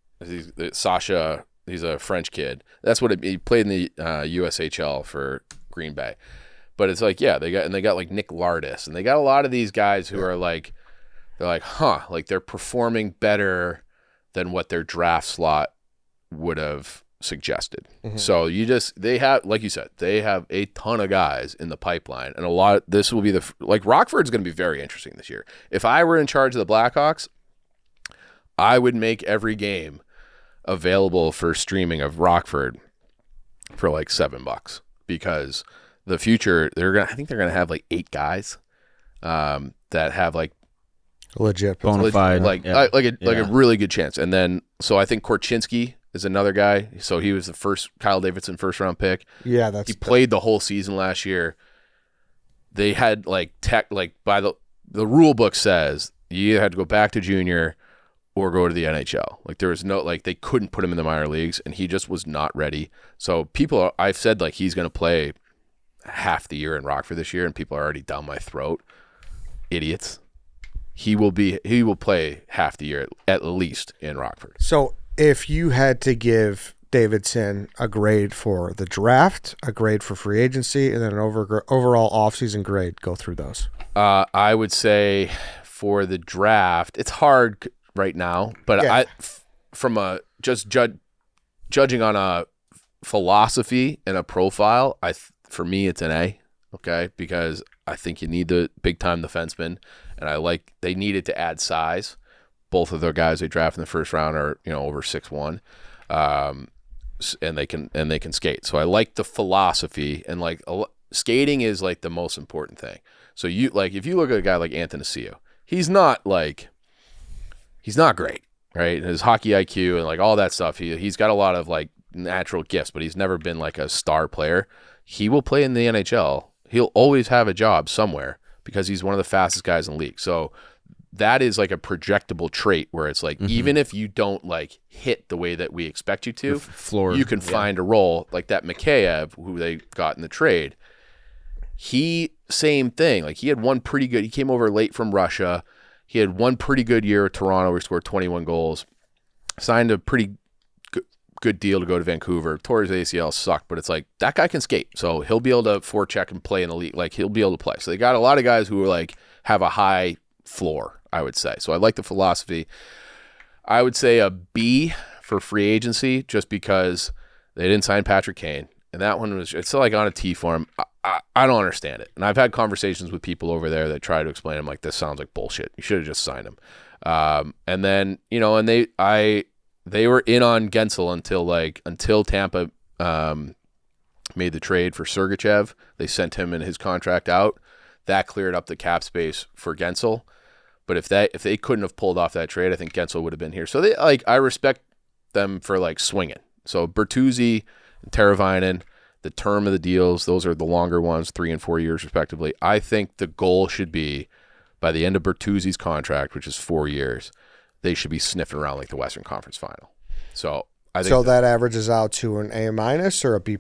Sasha. He's a French kid. That's what he played in the USHL for Green Bay. But it's like, yeah, they got like Nick Lardis, and they got a lot of these guys who are like, they're like, like they're performing better than what their draft slot would have suggested. So they have, like you said, they have a ton of guys in the pipeline, and this will be Rockford's going to be very interesting this year. If I were in charge of the Blackhawks, I would make every game available for streaming of Rockford for like $7, because the future, I think they're gonna have like 8 guys that have like legit bona fide, a really good chance. And then so I think Korchinski is another guy. So he was the first Kyle Davidson first round pick. Yeah, he played the whole season last year. They had by the rule book says you either had to go back to junior or go to the NHL. Like there was no, they couldn't put him in the minor leagues, and he just was not ready. So I've said like he's going to play half the year in Rockford this year, and people are already down my throat. Idiots. He will play half the year at least in Rockford. So if you had to give Davidson a grade for the draft, a grade for free agency, and then an overall offseason grade, go through those. I would say for the draft, it's hard right now, but yeah. From judging on a philosophy and a profile, for me it's an A, okay? Because I think you need the big time defenseman, and they needed to add size. Both of their guys they draft in the first round are over 6'1", and they can skate. So I like the philosophy, and skating is like the most important thing. So if you look at a guy like Athanasiou, he's not great, right? His hockey IQ and all that stuff, he's got a lot of natural gifts, but he's never been a star player. He will play in the NHL. He'll always have a job somewhere because he's one of the fastest guys in the league. So that is like a projectable trait where it's like, even if you don't like hit the way that we expect you to, floor, you can find a role like that. Mikheyev, who they got in the trade, same thing. Like he had one pretty good, he came over late from Russia. He had one pretty good year at Toronto where he scored 21 goals, signed a pretty good deal to go to Vancouver. Tore his ACL, sucked, but it's like that guy can skate. So he'll be able to forecheck and play in the league. Like he'll be able to play. So they got a lot of guys who are like have a high floor, I would say. So I like the philosophy. I would say a B for free agency just because they didn't sign Patrick Kane. And that one was, it's like on a T for him. I don't understand it. And I've had conversations with people over there that try to explain him like, this sounds like bullshit. You should have just signed him. And then, and they were in on Gensel until Tampa made the trade for Sergachev. They sent him and his contract out. That cleared up the cap space for Gensel. But if they couldn't have pulled off that trade, I think Gensel would have been here. So I respect them for swinging. So Bertuzzi and Teravainen, the term of the deals, those are the longer ones, 3 and 4 years respectively. I think the goal should be by the end of Bertuzzi's contract, which is 4 years, they should be sniffing around like the Western Conference Final. So I think that averages out to an A- or a B+.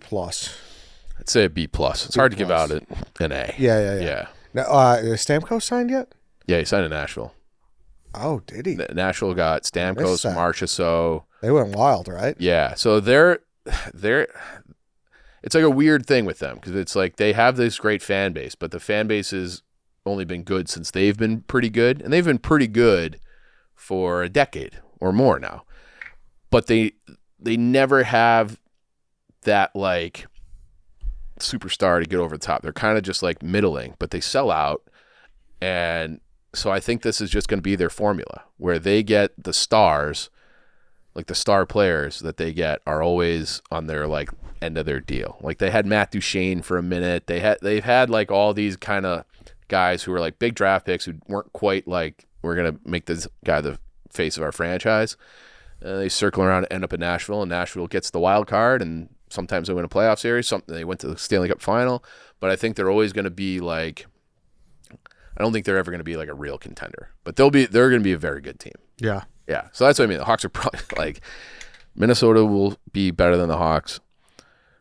I'd say a B+. It's hard to give out an A. Yeah. Now, is Stamkos signed yet? Yeah, he signed in Nashville. Oh, did he? Nashville got Stamkos, Marchessault. They went wild, right? Yeah. So they're it's like a weird thing with them because it's like they have this great fan base, but the fan base has only been good since they've been pretty good, and they've been pretty good for a decade or more now. But they never have that like superstar to get over the top. They're kind of just like middling, but they sell out. And so I think this is just going to be their formula where they get the stars, like the star players that they get are always on their like end of their deal. Like they had Matt Duchene for a minute. They've had like all these kind of guys who were like big draft picks who weren't quite like, we're going to make this guy the face of our franchise. They circle around and end up in Nashville, and Nashville gets the wild card, and sometimes they win a playoff series. They went to the Stanley Cup final, but I think they're always going to be like, I don't think they're ever going to be like a real contender, but they're going to be a very good team. Yeah. Yeah. So that's what I mean. The Hawks are probably like, Minnesota will be better than the Hawks.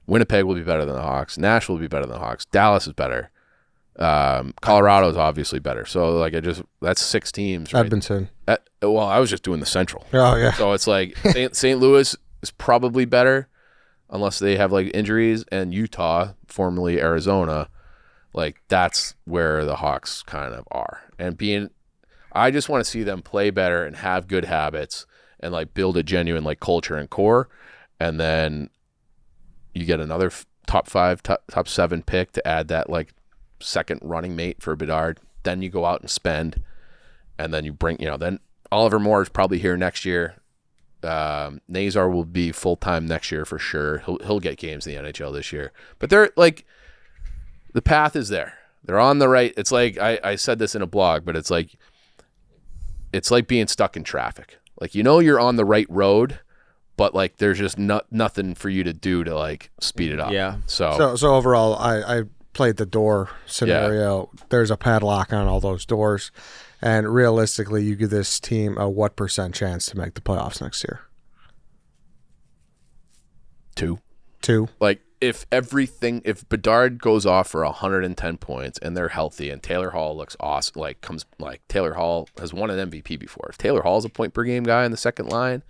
Winnipeg will be better than the Hawks. Nashville will be better than the Hawks. Dallas is better. Colorado is obviously better. So like that's 6 teams. Right? Edmonton. Well, I was just doing the Central. Oh yeah. So it's like St. Louis is probably better unless they have like injuries, and Utah, formerly Arizona, like that's where the Hawks kind of are. And I just want to see them play better and have good habits and like build a genuine like culture and core, and then you get another top 5, top 7 pick to add that like second running mate for Bedard. Then you go out and spend, and then you bring, then Oliver Moore is probably here next year. Nazar will be full-time next year for sure. He'll get games in the NHL this year. But they're like, the path is there. They're on the right. It's like, I said this in a blog, but it's like being stuck in traffic. Like, you're on the right road, but like there's just nothing for you to do to like speed it up. Yeah. So overall, I played the door scenario. Yeah. There's a padlock on all those doors. And realistically, you give this team a what % chance to make the playoffs next year? 2. Like if Bedard goes off for 110 points and they're healthy and Taylor Hall looks awesome, Taylor Hall has won an MVP before. If Taylor Hall's a point per game guy in the second line,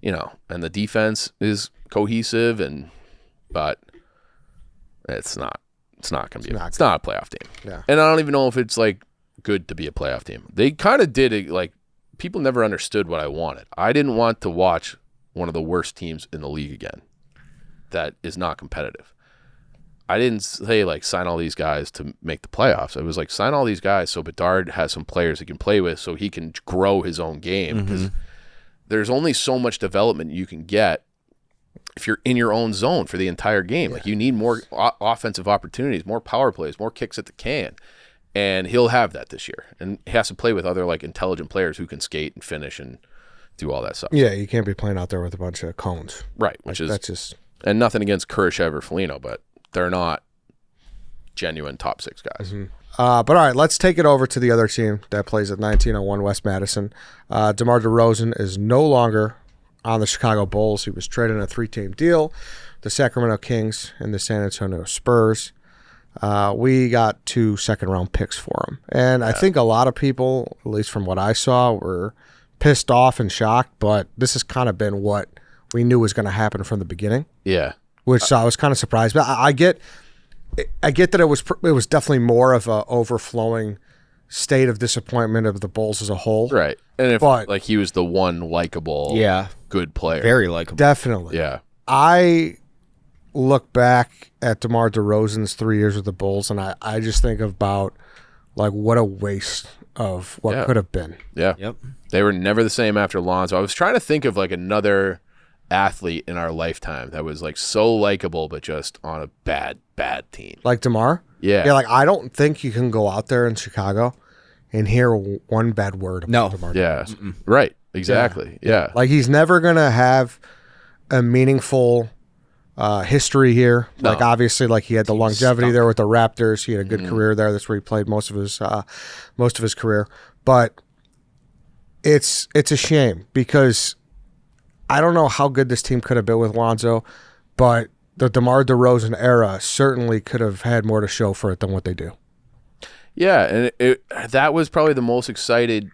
and the defense is cohesive, but it's not going to be. It's not a playoff team. Yeah. And I don't even know if it's like good to be a playoff team. They kind of did it. Like people never understood what I wanted. I didn't want to watch one of the worst teams in the league again that is not competitive. I didn't say like sign all these guys to make the playoffs. I was like sign all these guys so Bedard has some players he can play with so he can grow his own game, because there's only so much development you can get if you're in your own zone for the entire game. Yeah. Like you need more offensive opportunities, more power plays, more kicks at the can. And he'll have that this year. And he has to play with other like intelligent players who can skate and finish and do all that stuff. Yeah, you can't be playing out there with a bunch of cones. Right. That's just, and nothing against Kurashev or Foligno, but they're not genuine top 6 guys. But all right, let's take it over to the other team that plays at 1901 West Madison. DeMar DeRozan is no longer on the Chicago Bulls. He was traded in a 3-team deal. The Sacramento Kings and the San Antonio Spurs. We got 2 second-round picks for him. And I think a lot of people, at least from what I saw, were pissed off and shocked, but this has kind of been what we knew was going to happen from the beginning. Yeah. Which I was kind of surprised. But I get that it was definitely more of a overflowing state of disappointment of the Bulls as a whole. Right. And if But- like he was the one likable, good player. Very likable. Definitely. Yeah. I look back at DeMar DeRozan's 3 years with the Bulls, and I just think about like what a waste of what could have been. Yeah. Yep. They were never the same after Lonzo. I was trying to think of like another athlete in our lifetime that was like so likable but just on a bad team. Like DeMar? Yeah. Yeah, like I don't think you can go out there in Chicago and hear one bad word about DeMar. Yeah. Right. Exactly. Yeah. Like he's never going to have a meaningful history here. No. Like obviously, like he had the longevity there with the Raptors. He had a good career there. That's where he played most of his career. But it's a shame because I don't know how good this team could have been with Lonzo, but the DeMar DeRozan era certainly could have had more to show for it than what they do. Yeah, and that was probably the most excited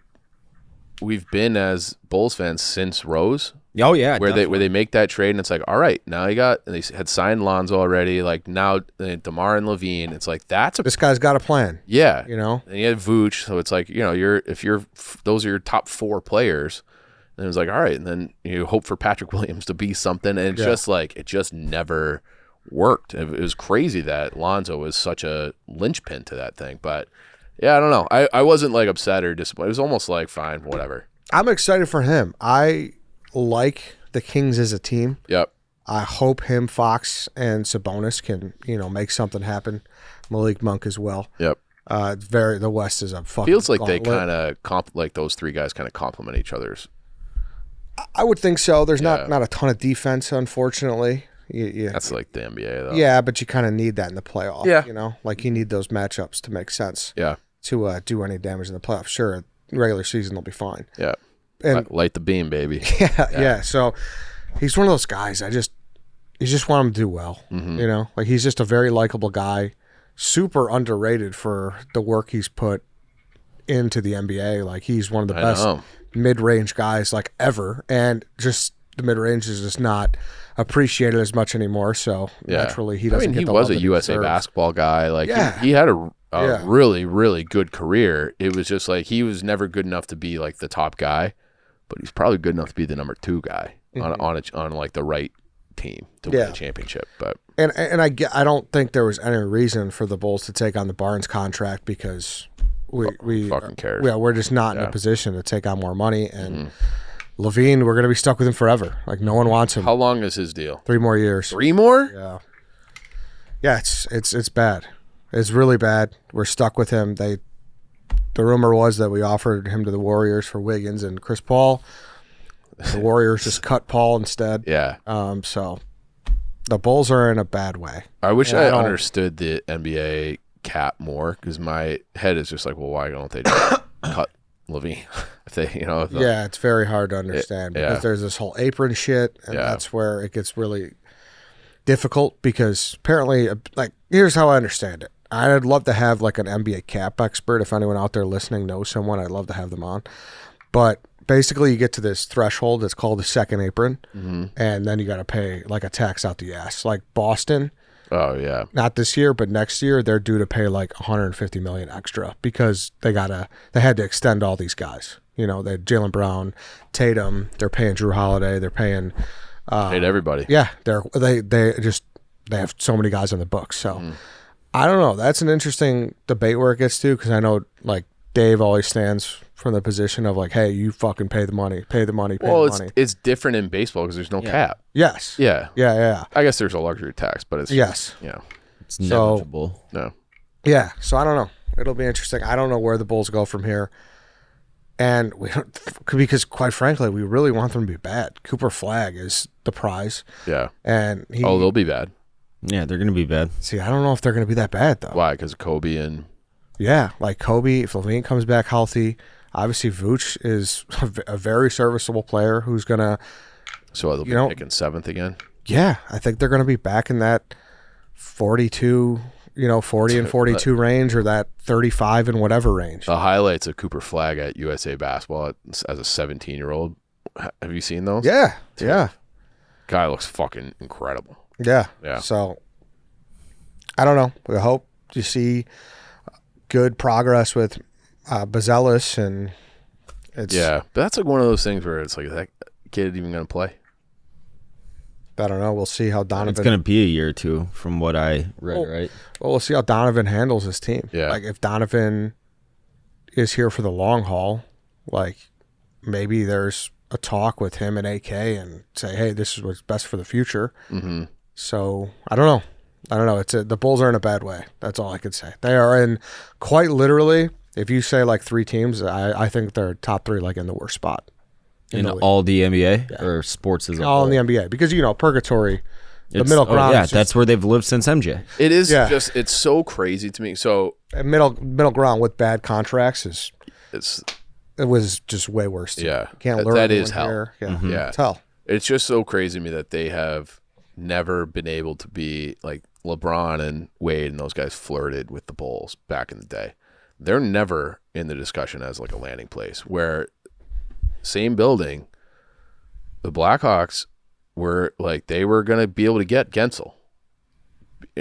we've been as Bulls fans since Rose. Oh yeah, where they make that trade and it's like, all right, now and they had signed Lonzo already. Like now, DeMar and Levine. It's like this guy's got a plan. Yeah, you know. And you had Vooch, so it's like those are your top 4 players. And it was like, all right, and then you hope for Patrick Williams to be something, and it just never worked. It was crazy that Lonzo was such a linchpin to that thing. But yeah, I don't know. I wasn't like upset or disappointed. It was almost like fine, whatever. I'm excited for him. I like the Kings as a team. Yep. I hope him, Fox, and Sabonis can make something happen. Malik Monk as well. Yep. The West is a fucking feels like gauntlet. they kind of like those 3 guys kind of complement each other's. I would think so. There's not a ton of defense, unfortunately. That's like the NBA, though. Yeah, but you kind of need that in the playoff. Yeah. Like you need those matchups to make sense. Yeah. To do any damage in the playoffs. Sure, regular season they'll be fine. Yeah. And light the beam, baby. Yeah. So he's one of those guys. You just want him to do well. Mm-hmm. Like he's just a very likable guy, super underrated for the work he's put into the NBA. Like he's one of the best mid-range guys like ever, and just the mid-range is just not appreciated as much anymore. So naturally, he doesn't. Get the was love a that USA he deserves. basketball guy. Like he had a really, really good career. It was just like he was never good enough to be like the top guy, but he's probably good enough to be the number 2 guy on like the right team to win a championship. But and I don't think there was any reason for the Bulls to take on the Barnes contract because we fucking cares. Yeah, we're just not in a position to take on more money. And Levine, we're going to be stuck with him forever. Like no one wants him. How long is his deal? 3 more years. 3 more? Yeah. Yeah, it's bad. It's really bad. We're stuck with him. The rumor was that we offered him to the Warriors for Wiggins and Chris Paul. The Warriors just cut Paul instead. Yeah. So the Bulls are in a bad way. I wish I understood the NBA cap more because my head is just like, well, why don't they just cut Levine? If they, yeah, it's very hard to understand because there's this whole apron shit, and that's where it gets really difficult because apparently, like, here's how I understand it. I'd love to have like an NBA cap expert. If anyone out there listening knows someone, I'd love to have them on. But basically, you get to this threshold that's called the second apron, and then you got to pay like a tax out the ass. Like Boston. Oh yeah. Not this year, but next year they're due to pay like $150 million extra because they had to extend all these guys. They had Jaylen Brown, Tatum. They're paying Drew Holiday. They're paying. Paid everybody. Yeah, they have so many guys on the books. So I don't know. That's an interesting debate where it gets to because I know like Dave always stands from the position of like, hey, you fucking pay the money, pay the money. It's different in baseball because there's no cap. Yes. Yeah. Yeah. I guess there's a luxury tax, but it's it's negligible. No. Yeah. So I don't know. It'll be interesting. I don't know where the Bulls go from here. And because quite frankly, we really want them to be bad. Cooper Flagg is the prize. Yeah. And they'll be bad. Yeah, they're gonna be bad. See, I don't know if they're going to be that bad though. Why? Because of Kobe and Yeah, like Kobe, if Levine comes back healthy, obviously Vooch is a very serviceable player who's going to. so they'll be picking 7th again. Yeah, I think they're going to be back in that 42, 40 and 42 range, or that 35 and whatever range. The highlights of Cooper Flagg at USA Basketball as a 17-year-old. Have you seen those? Yeah, yeah, Guy looks fucking incredible. yeah. Yeah. So I don't know. We hope to see good progress with Bazelis, and it's Yeah, but that's like one of those things where it's like, is that kid even going to play? I don't know. We'll see how Donovan. It's gonna be a year or two, from what I read. Well, right? Well, we'll see how Donovan handles his team. Yeah. Like if Donovan is here for the long haul, like maybe there's a talk with him and AK and say, hey, this is what's best for the future. Mm-hmm. So I don't know. The Bulls are in a bad way. That's all I could say. They are in, quite literally, if you say like 3 teams, I think they're top 3, like in the worst spot. In the league. all the NBA or sports as a All whole? in the NBA, because Purgatory, the It's- middle ground. yeah, is just- that's where they've lived since MJ. It is Yeah. just, it's so crazy to me. So middle ground with bad contracts it was just way worse. Too. Yeah. You can't That- lure that is anyone hell. here. Yeah, Yeah. it's hell. it's just so crazy to me that they have never been able to be like LeBron and Wade and those guys flirted with the Bulls back in the day. They're never in the discussion as like a landing place, where same building, the Blackhawks were like, they were going to be able to get Gensel,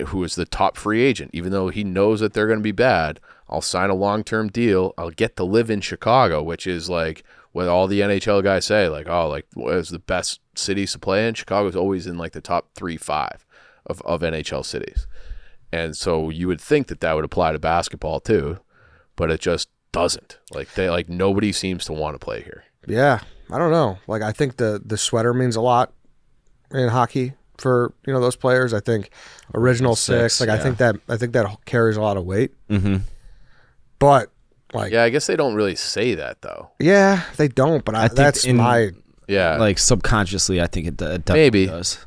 who is the top free agent, even though he knows that they're going to be bad. I'll sign a long-term deal. I'll get to live in Chicago, which is like what all the NHL guys say, like, oh, like, what is the best cities to play in? Chicago's always in like the top 3-5 of NHL cities. And so you would think that would apply to basketball too, but it just doesn't. Like nobody seems to want to play here. Yeah, I don't know. Like I think the sweater means a lot in hockey for those players. I think original six. Like yeah. I think that carries a lot of weight. Mm-hmm. But like Yeah, I guess they don't really say that though. yeah, they don't. But think that's my. Yeah, Like subconsciously, I think it definitely Maybe. does.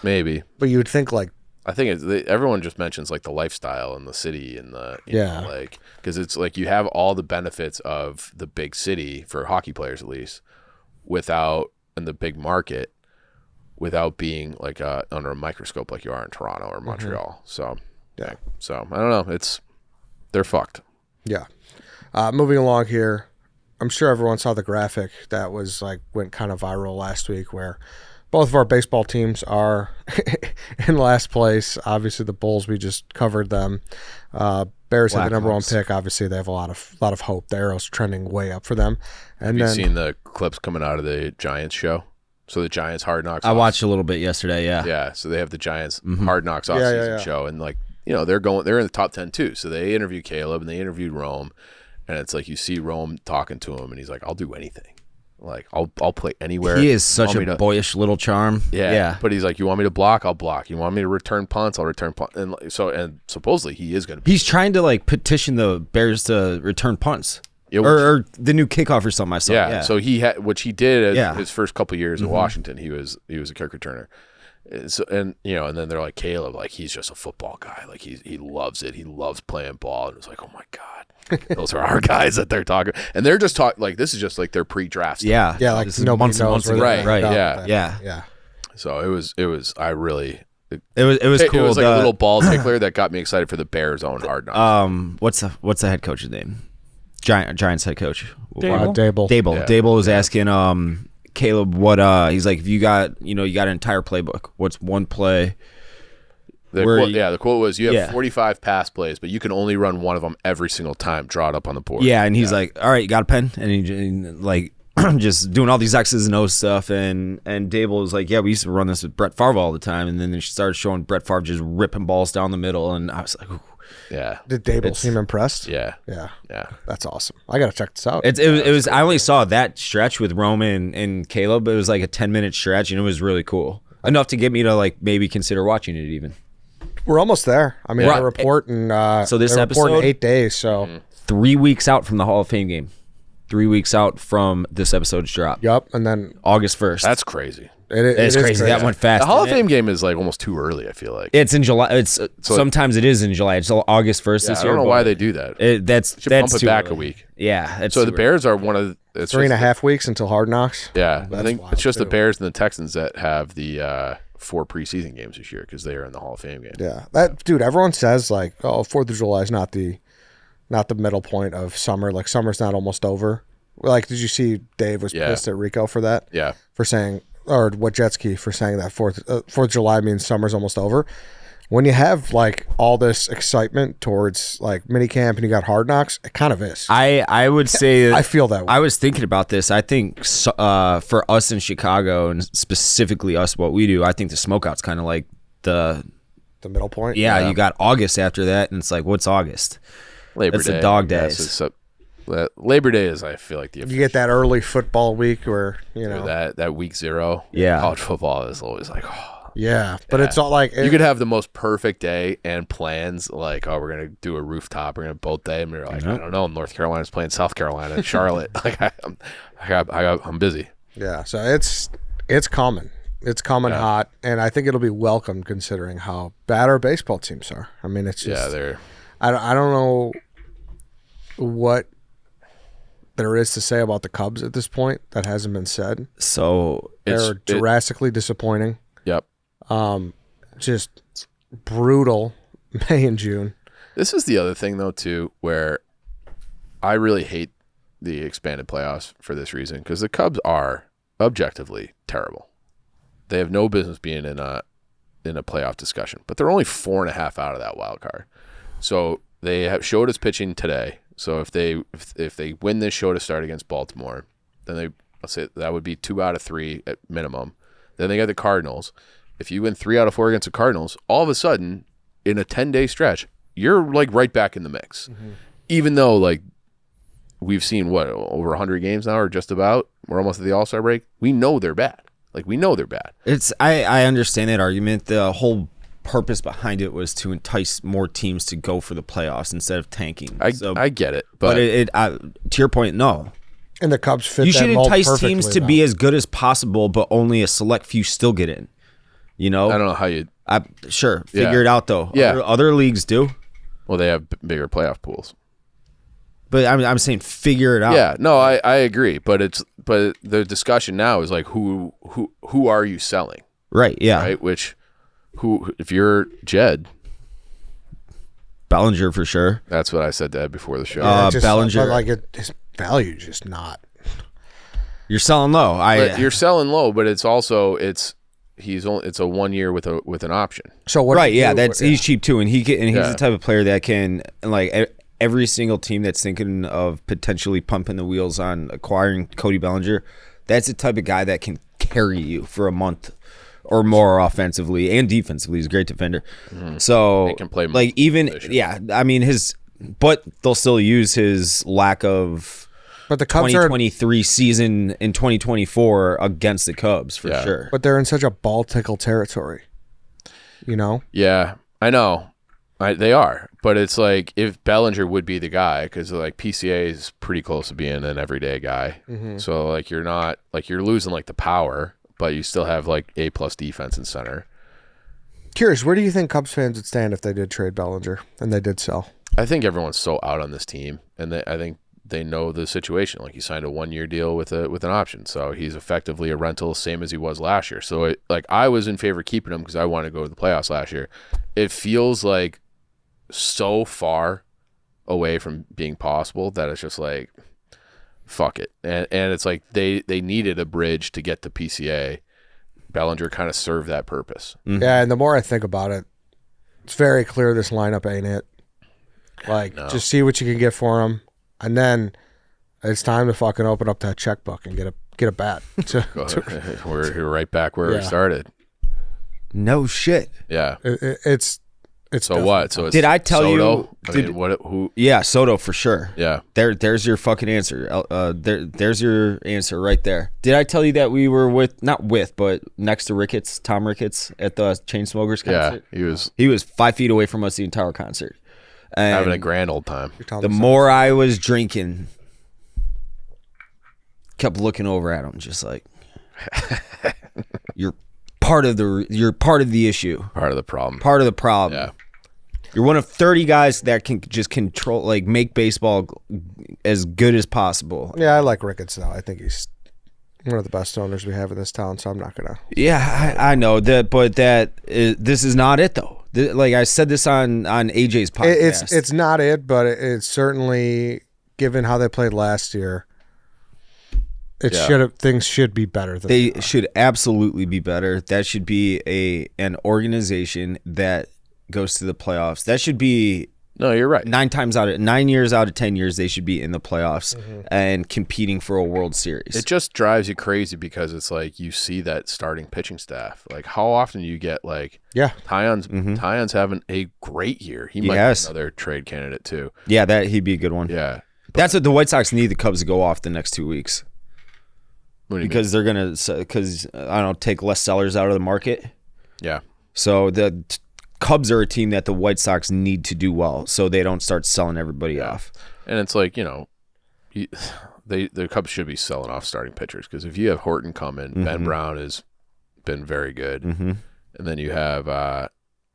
maybe. But you would think like I think everyone just mentions like the lifestyle and the city and the Yeah. like, because it's like you have all the benefits of the big city for hockey players at least, and the big market, without being like under a microscope like you are in Toronto or Montreal. So Yeah. So I don't know. They're fucked. yeah. Moving along here, I'm sure everyone saw the graphic that went kind of viral last week, where both of our baseball teams are in last place. Obviously, the Bulls, we just covered them. Bears had the number 1 pick. Obviously, they have a lot of hope. The arrow's trending way up for them. And Have then you seen the clips coming out of the Giants show? So the Giants Hard Knocks. I watched a little bit yesterday. Yeah. Yeah, so they have the Giants Hard Knocks off Yeah, season yeah. show, and like they're in the top 10 too. So they interviewed Caleb and they interviewed Rome, and it's like you see Rome talking to him, and he's like, "I'll do anything. Like I'll play anywhere." He is such You want a me to- boyish little charm. Yeah, but he's like, "You want me to block? I'll block. You want me to return punts? I'll return punts." And supposedly he is going to be. He's trying to like petition the Bears to return punts. Yeah, Or the new kickoff or something. I saw. Yeah, so he had, which he did Yeah. his first couple years at Washington. He was a kick returner. So, and then they're like, Caleb, like he's just a football guy. Like he loves it. He loves playing ball. And it's like, oh my God, those are our guys that they're talking. And they're just talking like this is just like their pre-draft stuff. Yeah. yeah, like This is nobody months and knows months where ago. they're Right, gonna yeah, go. yeah. yeah. So it was. It was Cool. It was like The- a little ball tickler that got me excited for the Bears' own Hard Knocks. What's the head coach's name? Giants head coach. Dable? Dable. Yeah. Dable was asking Caleb what he's like, if you got an entire playbook, what's one play? The quote was, you have Yeah. 45 pass plays, but you can only run one of them every single time. Draw it up on the board. Yeah, and he's like, all right, you got a pen? And he like just doing all these X's and O's stuff, and Dable was like, yeah, we used to run this with Brett Favre all the time, and then she started showing Brett Favre just ripping balls down the middle, and I was like, ooh. Yeah. Did Dable seem impressed? Yeah. Yeah. Yeah. That's awesome. I got to check this out. It was I only saw that stretch with Roman and Caleb. It was like a 10-minute stretch, and it was really cool. Enough to get me to like maybe consider watching it even. We're almost there. I mean, Yeah. I report in So this I report in episode- 8 days. So 3 weeks out from the Hall of Fame game. 3 weeks out from this episode's drop. yep, and then August 1st. That's crazy. It It's is crazy. That went fast. The Hall of didn't it? Fame game is like almost too early, I feel like. It's in July. It's sometimes it is in July. It's August 1st Yeah, this I year. don't know but why they do that. That's Should that's bump it too back a early. week. Yeah. That's So too the Bears are one of it's 3.5 weeks until Hard Knocks. Yeah, I That's think wild, it's just the too. Bears and the Texans that have the 4 preseason games this year because they are in the Hall of Fame game. Yeah, that dude. Everyone says like, oh, 4th of July is not the middle point of summer. Like summer's not almost over. Like, did you see Dave was pissed at Rico for that? Yeah. For saying, or what Jetski for saying that 4th of July means summer's almost over. When you have like all this excitement towards like minicamp and you got Hard Knocks, it kind of is. I would say I feel that way. I was thinking about this. I think for us in Chicago and specifically us, what we do, I think the smokeout's kind of like the middle point. yeah. You got August after that, and it's like, what's August? Labor That's Day. the dog I guess, days. is Labor Day is, I feel like, the You get that early football week where that week 0. Yeah. College football is always like, oh. yeah, but it's all like You could have the most perfect day and plans like, oh, we're gonna do a rooftop, we're gonna boat day, and you're like, I don't know, North Carolina's playing South Carolina, Charlotte. Like I'm busy. yeah. So it's coming. It's coming hot, and I think it'll be welcomed considering how bad our baseball teams are. I mean, it's just They're I don't know what there is to say about the Cubs at this point that hasn't been said. So They're drastically disappointing. Yep. Just brutal May and June. This is the other thing though too, where I really hate the expanded playoffs for this reason because the Cubs are objectively terrible. They have no business being in a playoff discussion, but they're only 4.5 out of that wild card. So they have showed us pitching today. So if they win this show to start against Baltimore, then let's say that would be 2 out of 3 at minimum. Then they got the Cardinals. If you win 3 out of 4 against the Cardinals, all of a sudden in a 10-day stretch, you're like right back in the mix. Mm-hmm. Even though like we've seen over 100 games now or just about, we're almost at the All-Star break. We know they're bad. Like we know they're bad. I understand that argument. The whole purpose behind it was to entice more teams to go for the playoffs instead of tanking. I get it, but to your point, no. And the Cubs fit. You should that mold entice teams to perfectly, be as good as possible, but only a select few still get in. You know, I don't know how you. Figure it out though. Yeah, other leagues do. Well, they have bigger playoff pools. But I'm saying figure it out. Yeah, no, I agree. But the discussion now is like who are you selling? Right. Yeah. Right. If you're Jed, Bellinger for sure. That's what I said to Ed before the show. Bellinger, but like his value just not. You're selling low. You're selling low, but it's also it's a 1 year with an option. So what? Right. Yeah. He's cheap too, and he's the type of player that can like. Every single team that's thinking of potentially pumping the wheels on acquiring Cody Bellinger, that's the type of guy that can carry you for a month or more offensively and defensively. He's a great defender. Mm-hmm. So he can play like even positions. I mean but they'll still use his lack of but the Cubs 2023 season in 2024 against the Cubs for sure. But they're in such a ball tickle territory. You know? Yeah, I know. They are, but it's like if Bellinger would be the guy because like PCA is pretty close to being an everyday guy. Mm-hmm. So like you're not like you're losing like the power, but you still have like A+ defense in center. Curious, where do you think Cubs fans would stand if they did trade Bellinger and they did sell? I think everyone's so out on this team, and I think they know the situation. Like he signed a 1-year deal with an option, so he's effectively a rental, same as he was last year. So I was in favor of keeping him because I wanted to go to the playoffs last year. It feels like so far away from being possible that it's just like fuck it, and it's like they needed a bridge to get to PCA. Bellinger kind of served that purpose. Mm-hmm. Yeah, and the more I think about it, it's very clear this lineup ain't it. Like just see what you can get for him, and then it's time to fucking open up that checkbook and get a bat. We're right back where we started. No shit. Yeah, it's so what? So it's did I tell Soto? you? Who? Yeah, Soto for sure. Yeah. There's your fucking answer. There's your answer right there. Did I tell you that we were but next to Ricketts, Tom Ricketts at the Chainsmokers concert? Yeah, he was 5 feet away from us the entire concert, and having a grand old time. The more I was drinking, kept looking over at him, just like. you're part of the issue. Part of the problem. Part of the problem. Yeah. You're one of 30 guys that can just control, like, make baseball as good as possible. Yeah, I like Ricketts though. I think he's one of the best owners we have in this town, so I'm not gonna. Yeah, I know that, but this is not it though. Like I said this on AJ's podcast. It's not it, but it's certainly, given how they played last year, things should be better than they should absolutely be better. That should be an organization that goes to the playoffs. That should be No, you're right. 9 years out of 10 years they should be in the playoffs and competing for a World Series. It just drives you crazy because it's like you see that starting pitching staff. Like how often do you get like Tyon's having a great year. He might be another trade candidate too. Yeah, that he'd be a good one. Yeah. That's what the White Sox need the Cubs to go off the next 2 weeks. What do you because they're going to take less sellers out of the market. Yeah. So the Cubs are a team that the White Sox need to do well so they don't start selling everybody off. And it's like, the Cubs should be selling off starting pitchers because if you have Horton come in, Ben Brown has been very good. And then you have, I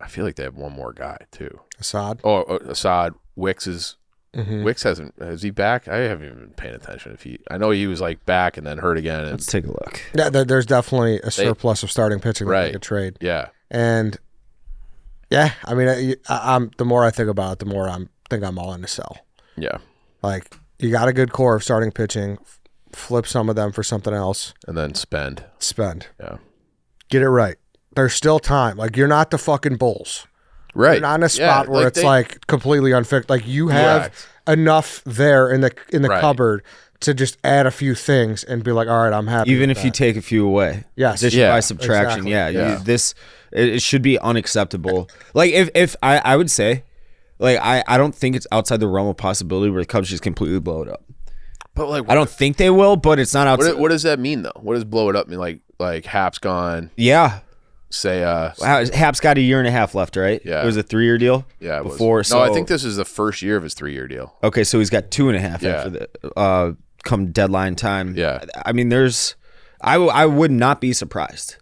feel like they have one more guy too. Assad. Assad. Wicks is. Wicks is he back? I haven't even been paying attention. I know he was like back and then hurt again. And, let's take a look. Yeah, there's definitely a surplus of starting pitching that they could trade. Yeah. And yeah, I mean, I'm the more I think about it, the more I'm all in to sell. Yeah. Like you got a good core of starting pitching, flip some of them for something else, and then spend. Yeah. Get it right. There's still time. Like you're not the fucking Bulls. Right. You're not in a spot where it's like completely unfixed. Like you have enough there in the cupboard to just add a few things and be like, all right, I'm happy. Even if you take a few away. Yes. Addition by subtraction. Exactly. It should be unacceptable. Like if I would say, like I don't think it's outside the realm of possibility where the Cubs just completely blow it up. But like I don't think they will, but it's not outside. What does that mean though? What does blow it up mean? Like Hap's gone. Yeah. Say Hap's got a year and a half left, right? Yeah. It was a 3-year deal? Yeah, before. No, I think this is the first year of his 3-year deal. Okay, so he's got 2.5 after the come deadline time. Yeah. I mean, I would not be surprised.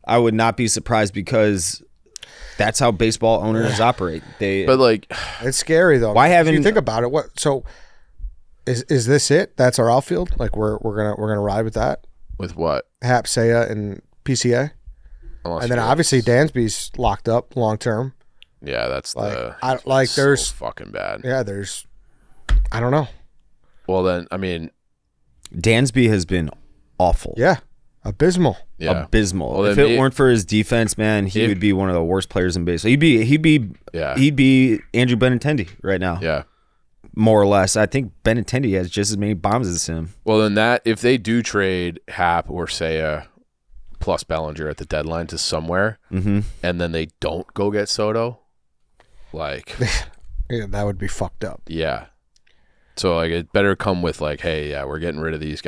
I would not be surprised because that's how baseball owners operate. But like it's scary though. Why haven't you think about it? What so is this it? That's our outfield? Like we're gonna ride with that? With what? Hap, Seiya, and PCA? And then obviously Dansby's locked up long term. Yeah, that's there's so fucking bad. Yeah, I don't know. Well then, I mean, Dansby has been awful. Yeah, abysmal. Yeah, abysmal. Well, if it weren't for his defense, man, he would be one of the worst players in baseball. He'd be Andrew Benintendi right now. Yeah, more or less. I think Benintendi has just as many bombs as him. Well, then if they do trade Hap or Seiya plus Bellinger at the deadline to somewhere, and then they don't go get Soto, like, yeah, that would be fucked up. Yeah. So like, it better come with like, hey, yeah, we're getting rid of these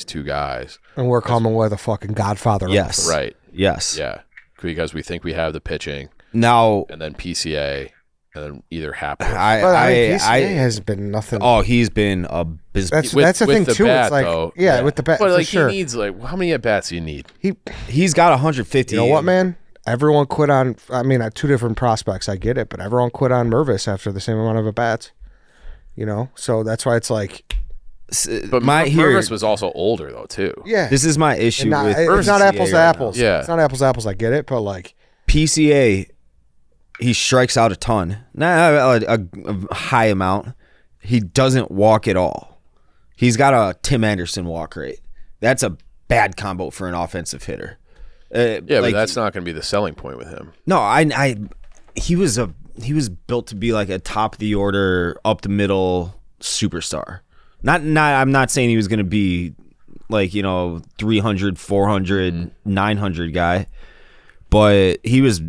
two guys, and we're coming with a fucking Godfather. Yes. Offer. Right. Yes. Yeah. Because we think we have the pitching now, and then PCA. And then either Hap. PCA has been nothing. Oh, he's been abysmal. That's the thing too. Bat, it's like, though, with the bat. But like, sure. he needs like, how many at bats do you need? He's got 150. You know what, man? Everyone quit on. I mean, two different prospects. I get it, but everyone quit on Mervis after the same amount of at bats. You know, so that's why it's like. But Mervis was also older though too. Yeah, this is my issue with it's not apples to apples. Yeah, it's not apples to apples. I get it, but like PCA. He strikes out a ton, not a high amount. He doesn't walk at all. He's got a Tim Anderson walk rate. That's a bad combo for an offensive hitter. But that's not going to be the selling point with him. No, he was built to be like a top of the order, up the middle superstar. I'm not saying he was going to be like 300, 400, 900 guy, but he was.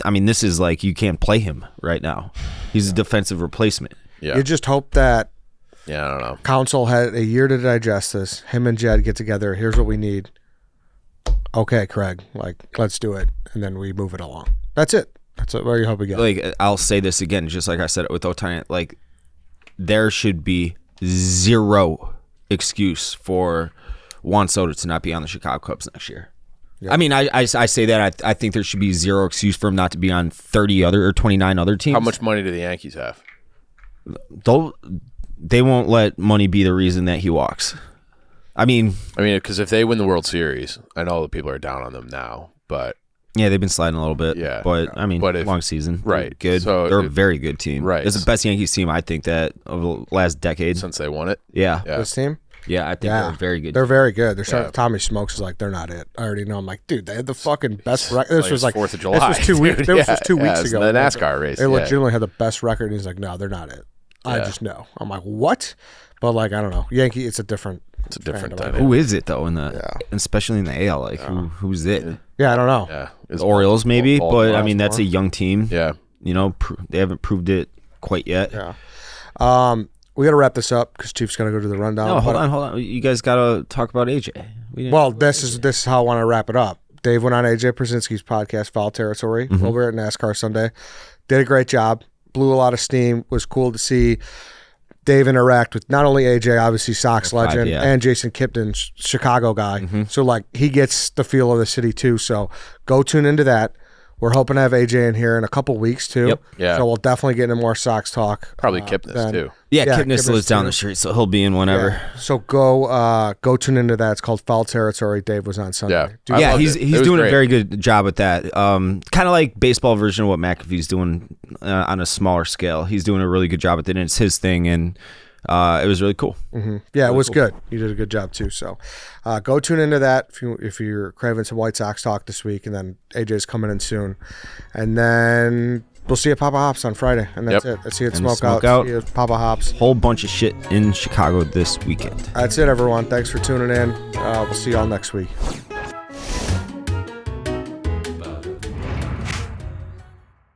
I mean, this is like you can't play him right now. He's a defensive replacement. Yeah. You just hope that I don't know. Council had a year to digest this. Him and Jed get together. Here's what we need. Okay, Craig, like let's do it, and then we move it along. That's it. That's where you hope we get. Like I'll say this again, just like I said it with Otani. Like there should be zero excuse for Juan Soto to not be on the Chicago Cubs next year. Yep. I mean, I say that I think there should be zero excuse for him not to be on 30 other or 29 other teams. How much money do the Yankees have? They won't let money be the reason that he walks. I mean, because if they win the World Series, I know that people are down on them now, but yeah, they've been sliding a little bit. Yeah, but I mean, long season, right? Good. So they're a very good team. Right, it's the best Yankees team I think that of the last decade since they won it. Yeah. This team. Yeah, I think they're very good. They're very good. They're starting. Tommy Smokes is like, they're not it. I already know. I'm like, dude, they had the fucking best record. This was like 4th of July. This was 2 weeks. This was 2 weeks ago. The NASCAR race. They legitimately had the best record. And he's like, no, they're not it. I just know. I'm like, what? But like, I don't know. Yankee, it's a different dynamic. Who is it though especially in the AL? Like who's it? Yeah, I don't know. Yeah, The Orioles maybe, but I mean that's a Baltimore. young team. Yeah, they haven't proved it quite yet. Yeah. We got to wrap this up because Chief's gonna go to the rundown. No, hold on. You guys gotta talk about AJ. Well, this is how I want to wrap it up. Dave went on AJ Przinsky's podcast, Foul Territory, over at NASCAR Sunday. Did a great job. Blew a lot of steam. Was cool to see Dave interact with not only AJ, obviously Sox legend, and Jason Kipton, Chicago guy. So like he gets the feel of the city too. So go tune into that. We're hoping to have AJ in here in a couple weeks too. Yep. Yeah. So we'll definitely get into more Sox talk. Probably Kipnis too. Yeah, Kipnis lives down the street, so he'll be in whenever. Yeah. So go tune into that. It's called Foul Territory. Dave was on Sunday. Yeah. He's doing a very good job with that. Kind of like baseball version of what McAfee's doing on a smaller scale. He's doing a really good job with it, and it's his thing, and it was really cool. Yeah, it was good. You did a good job too. So go tune into that if you're craving some White Sox talk this week, and then AJ's coming in soon, and then we'll see you at Papa Hops on Friday, and that's it. Let's see you at Smoke Out. See you at Papa Hops. Whole bunch of shit in Chicago this weekend. That's it, everyone. Thanks for tuning in. We'll see you all next week.